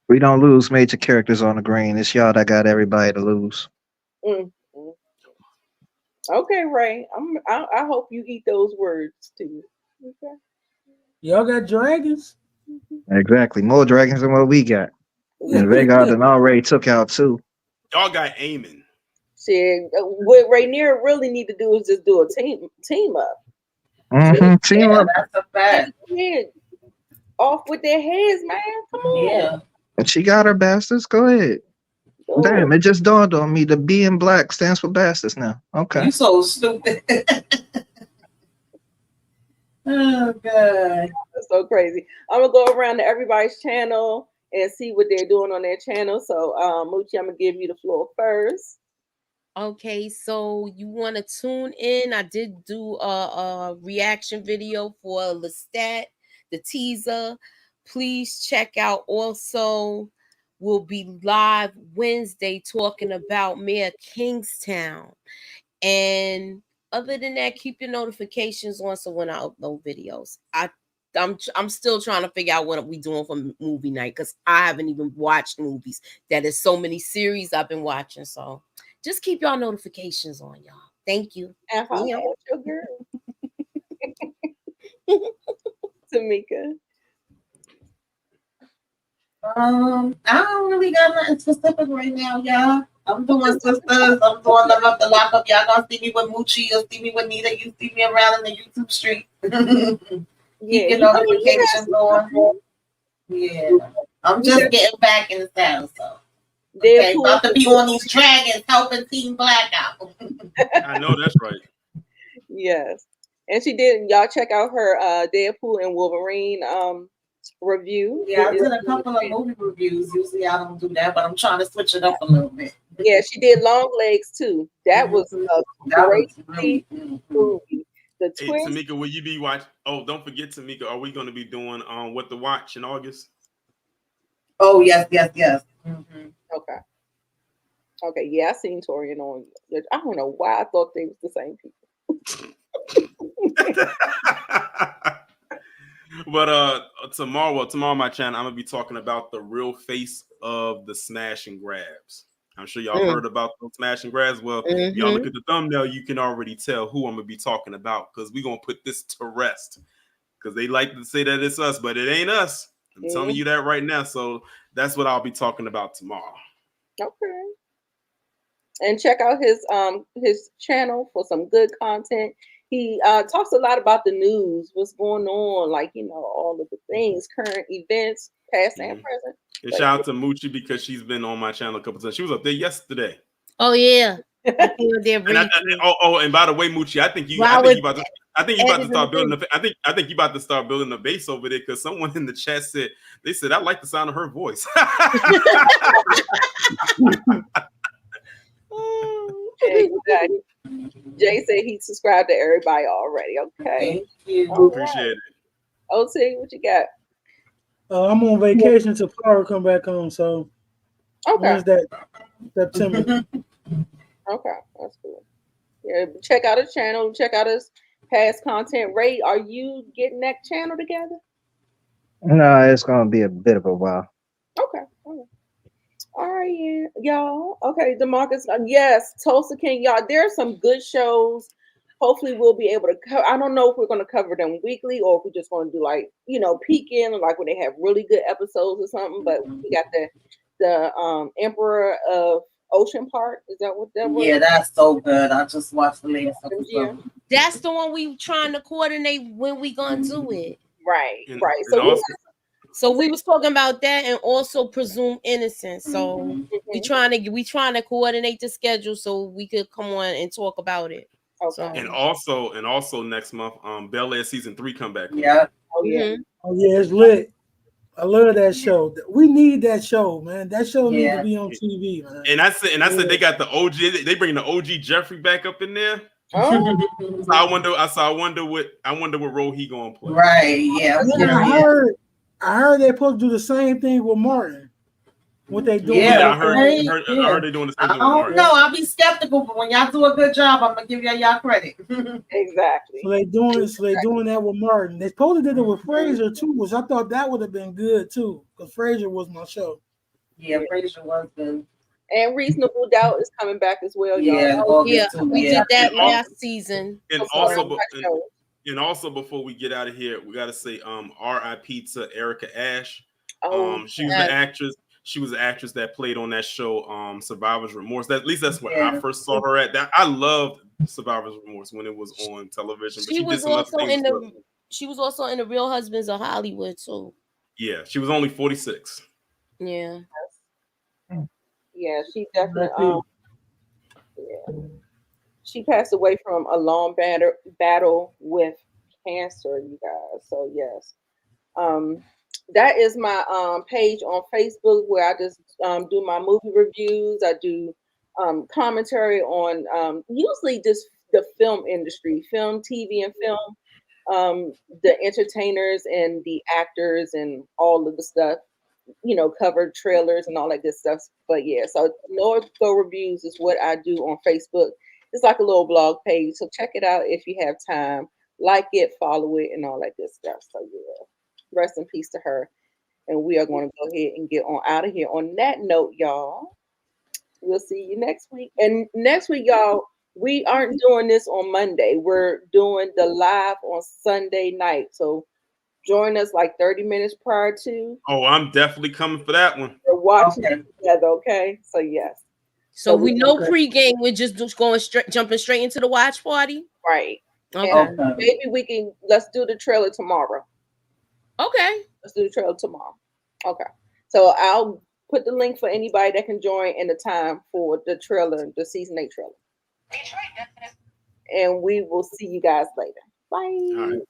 We don't lose major characters on the green. It's y'all that got everybody to lose. Okay, Ray. I hope you eat those words too. Okay. Y'all got dragons. Exactly. More dragons than what we got. And Rhaegar done already took out 2. Y'all got Aemon. Shit, what Rhaenyra really need to do is just do a team up. Team up. That's a fact. Off with their heads, man. Come on. Yeah. And she got her bastards. Go ahead. Ooh. Damn, it just dawned on me. The B in black stands for bastards now. Okay. You so stupid. Oh god, that's so crazy. I'm gonna go around to everybody's channel and see what they're doing on their channel. So, Moochie, I'm gonna give you the floor first. Okay, so you want to tune in? I did do a reaction video for Lestat, the teaser. Please check out. Also, we'll be live Wednesday talking about Mayor Kingstown. And other than that, keep your notifications on so when I upload videos. I'm still trying to figure out what we doing for movie night because I haven't even watched movies. That is so many series I've been watching. So just keep y'all notifications on, y'all. Thank you. And how about your girl? Tamika. I don't really got nothing specific right now, y'all. I'm doing sisters. I'm doing Love Up the Lock Up. Y'all gonna see me with Moochie. You'll see me with Nita. You see me around in the YouTube street. Keep your notifications on. Yeah. I'm just getting back in the saddle, so. Okay, about to be on these dragons helping Team Black out. I know that's right. Yes. And she did. Y'all check out her Deadpool and Wolverine review. Yeah, I did a couple of movie reviews. Usually I don't do that, but I'm trying to switch it up a little bit. Yeah, she did Long Legs too. That was a great really movie. The Hey, twist. Tamika, will you be watching? Oh, don't forget, Tamika, are we going to be doing What to Watch in August? Oh, yes. Okay. Okay, yeah, I seen Torian on. I don't know why I thought they was the same people. But tomorrow on my channel, I'm gonna be talking about the real face of the smash and grabs. I'm sure y'all heard about those smash and grabs. Well, if y'all look at the thumbnail, you can already tell who I'm gonna be talking about because we're gonna put this to rest. Because they like to say that it's us, but it ain't us. I'm telling you that right now. So that's what I'll be talking about tomorrow. Okay. And check out his channel for some good content. He talks a lot about the news, what's going on, like, you know, all of the things, current events, past and present. And shout out to Moochie because she's been on my channel a couple times. She was up there yesterday. Oh yeah. And by the way, Moochie, I think you about to start building I think you about to start building a base over there because someone in the chat said I like the sound of her voice. Exactly. Jay said he subscribed to everybody already. Okay. Thank you. Appreciate it. OT, what you got? I'm on vacation till Power come back on. So when's that? September. Okay, that's cool. Yeah, check out his channel. Check out his past content. Ray, are you getting that channel together? No, it's gonna be a bit of a while. Okay. All right, yeah, y'all. Okay, DeMarcus. Yes, Tulsa King, y'all. There's some good shows. Hopefully, we'll be able to cover. I don't know if we're going to cover them weekly or if we're just going to do like, you know, peek in, like when they have really good episodes or something. But we got the Emperor of Ocean Park. Is that what that was? Yeah, that's so good. I just watched the latest episode. That's the one we trying to coordinate when we gonna do it. Right. So we was talking about that and also Presumed Innocence. So we trying to coordinate the schedule so we could come on and talk about it. Okay. So. And also next month, Bel Air season 3 come back. Yeah. Oh yeah. Oh yeah, it's lit. I love that show. We need that show, man. That show needs to be on TV, man. And I said they got the OG. They bring the OG Jeffrey back up in there. Oh. So I wonder what role he gonna play. Right. Yeah. I heard they're supposed to do the same thing with Martin. What they doing? Yeah, I heard they doing the same thing with Martin. No, I'll be skeptical, but when y'all do a good job, I'm gonna give y'all credit. Exactly. So they doing that with Martin. They supposed to did it with Fraser too, which I thought that would have been good too, because Fraser was my show. Yeah, Fraser was good. And Reasonable Doubt is coming back as well, Yeah, y'all. we did that last season. And also before we get out of here, we gotta say R.I.P. to Erica Ash. She was the actress. She was the actress that played on that show, Survivor's Remorse. At least that's where I first saw her at. I loved Survivor's Remorse when it was on television. But She was also in the Real Husbands of Hollywood too. Yeah, she was only 46. Yeah. Yeah, she definitely. She passed away from a long battle with cancer, you guys. So yes, that is my page on Facebook where I just do my movie reviews. I do commentary on usually just the film industry, film, TV, and film. The entertainers and the actors and all of the stuff. You know, covered trailers and all that good stuff. But yeah, so North Go Reviews is what I do on Facebook. It's like a little blog page. So check it out if you have time. Like it, follow it, and all that good stuff. So yeah, rest in peace to her. And we are going to go ahead and get on out of here. On that note, y'all, we'll see you next week. And next week, y'all, we aren't doing this on Monday. We're doing the live on Sunday night. So join us like 30 minutes prior to. Oh, I'm definitely coming for that one. We're watching it together, okay? So yes. So we know pregame. We're just going jumping straight into the watch party. Right. Okay. And maybe let's do the trailer tomorrow. Okay. Let's do the trailer tomorrow. Okay. So I'll put the link for anybody that can join and the time for the trailer, the season 8 trailer. And we will see you guys later. Bye. All right.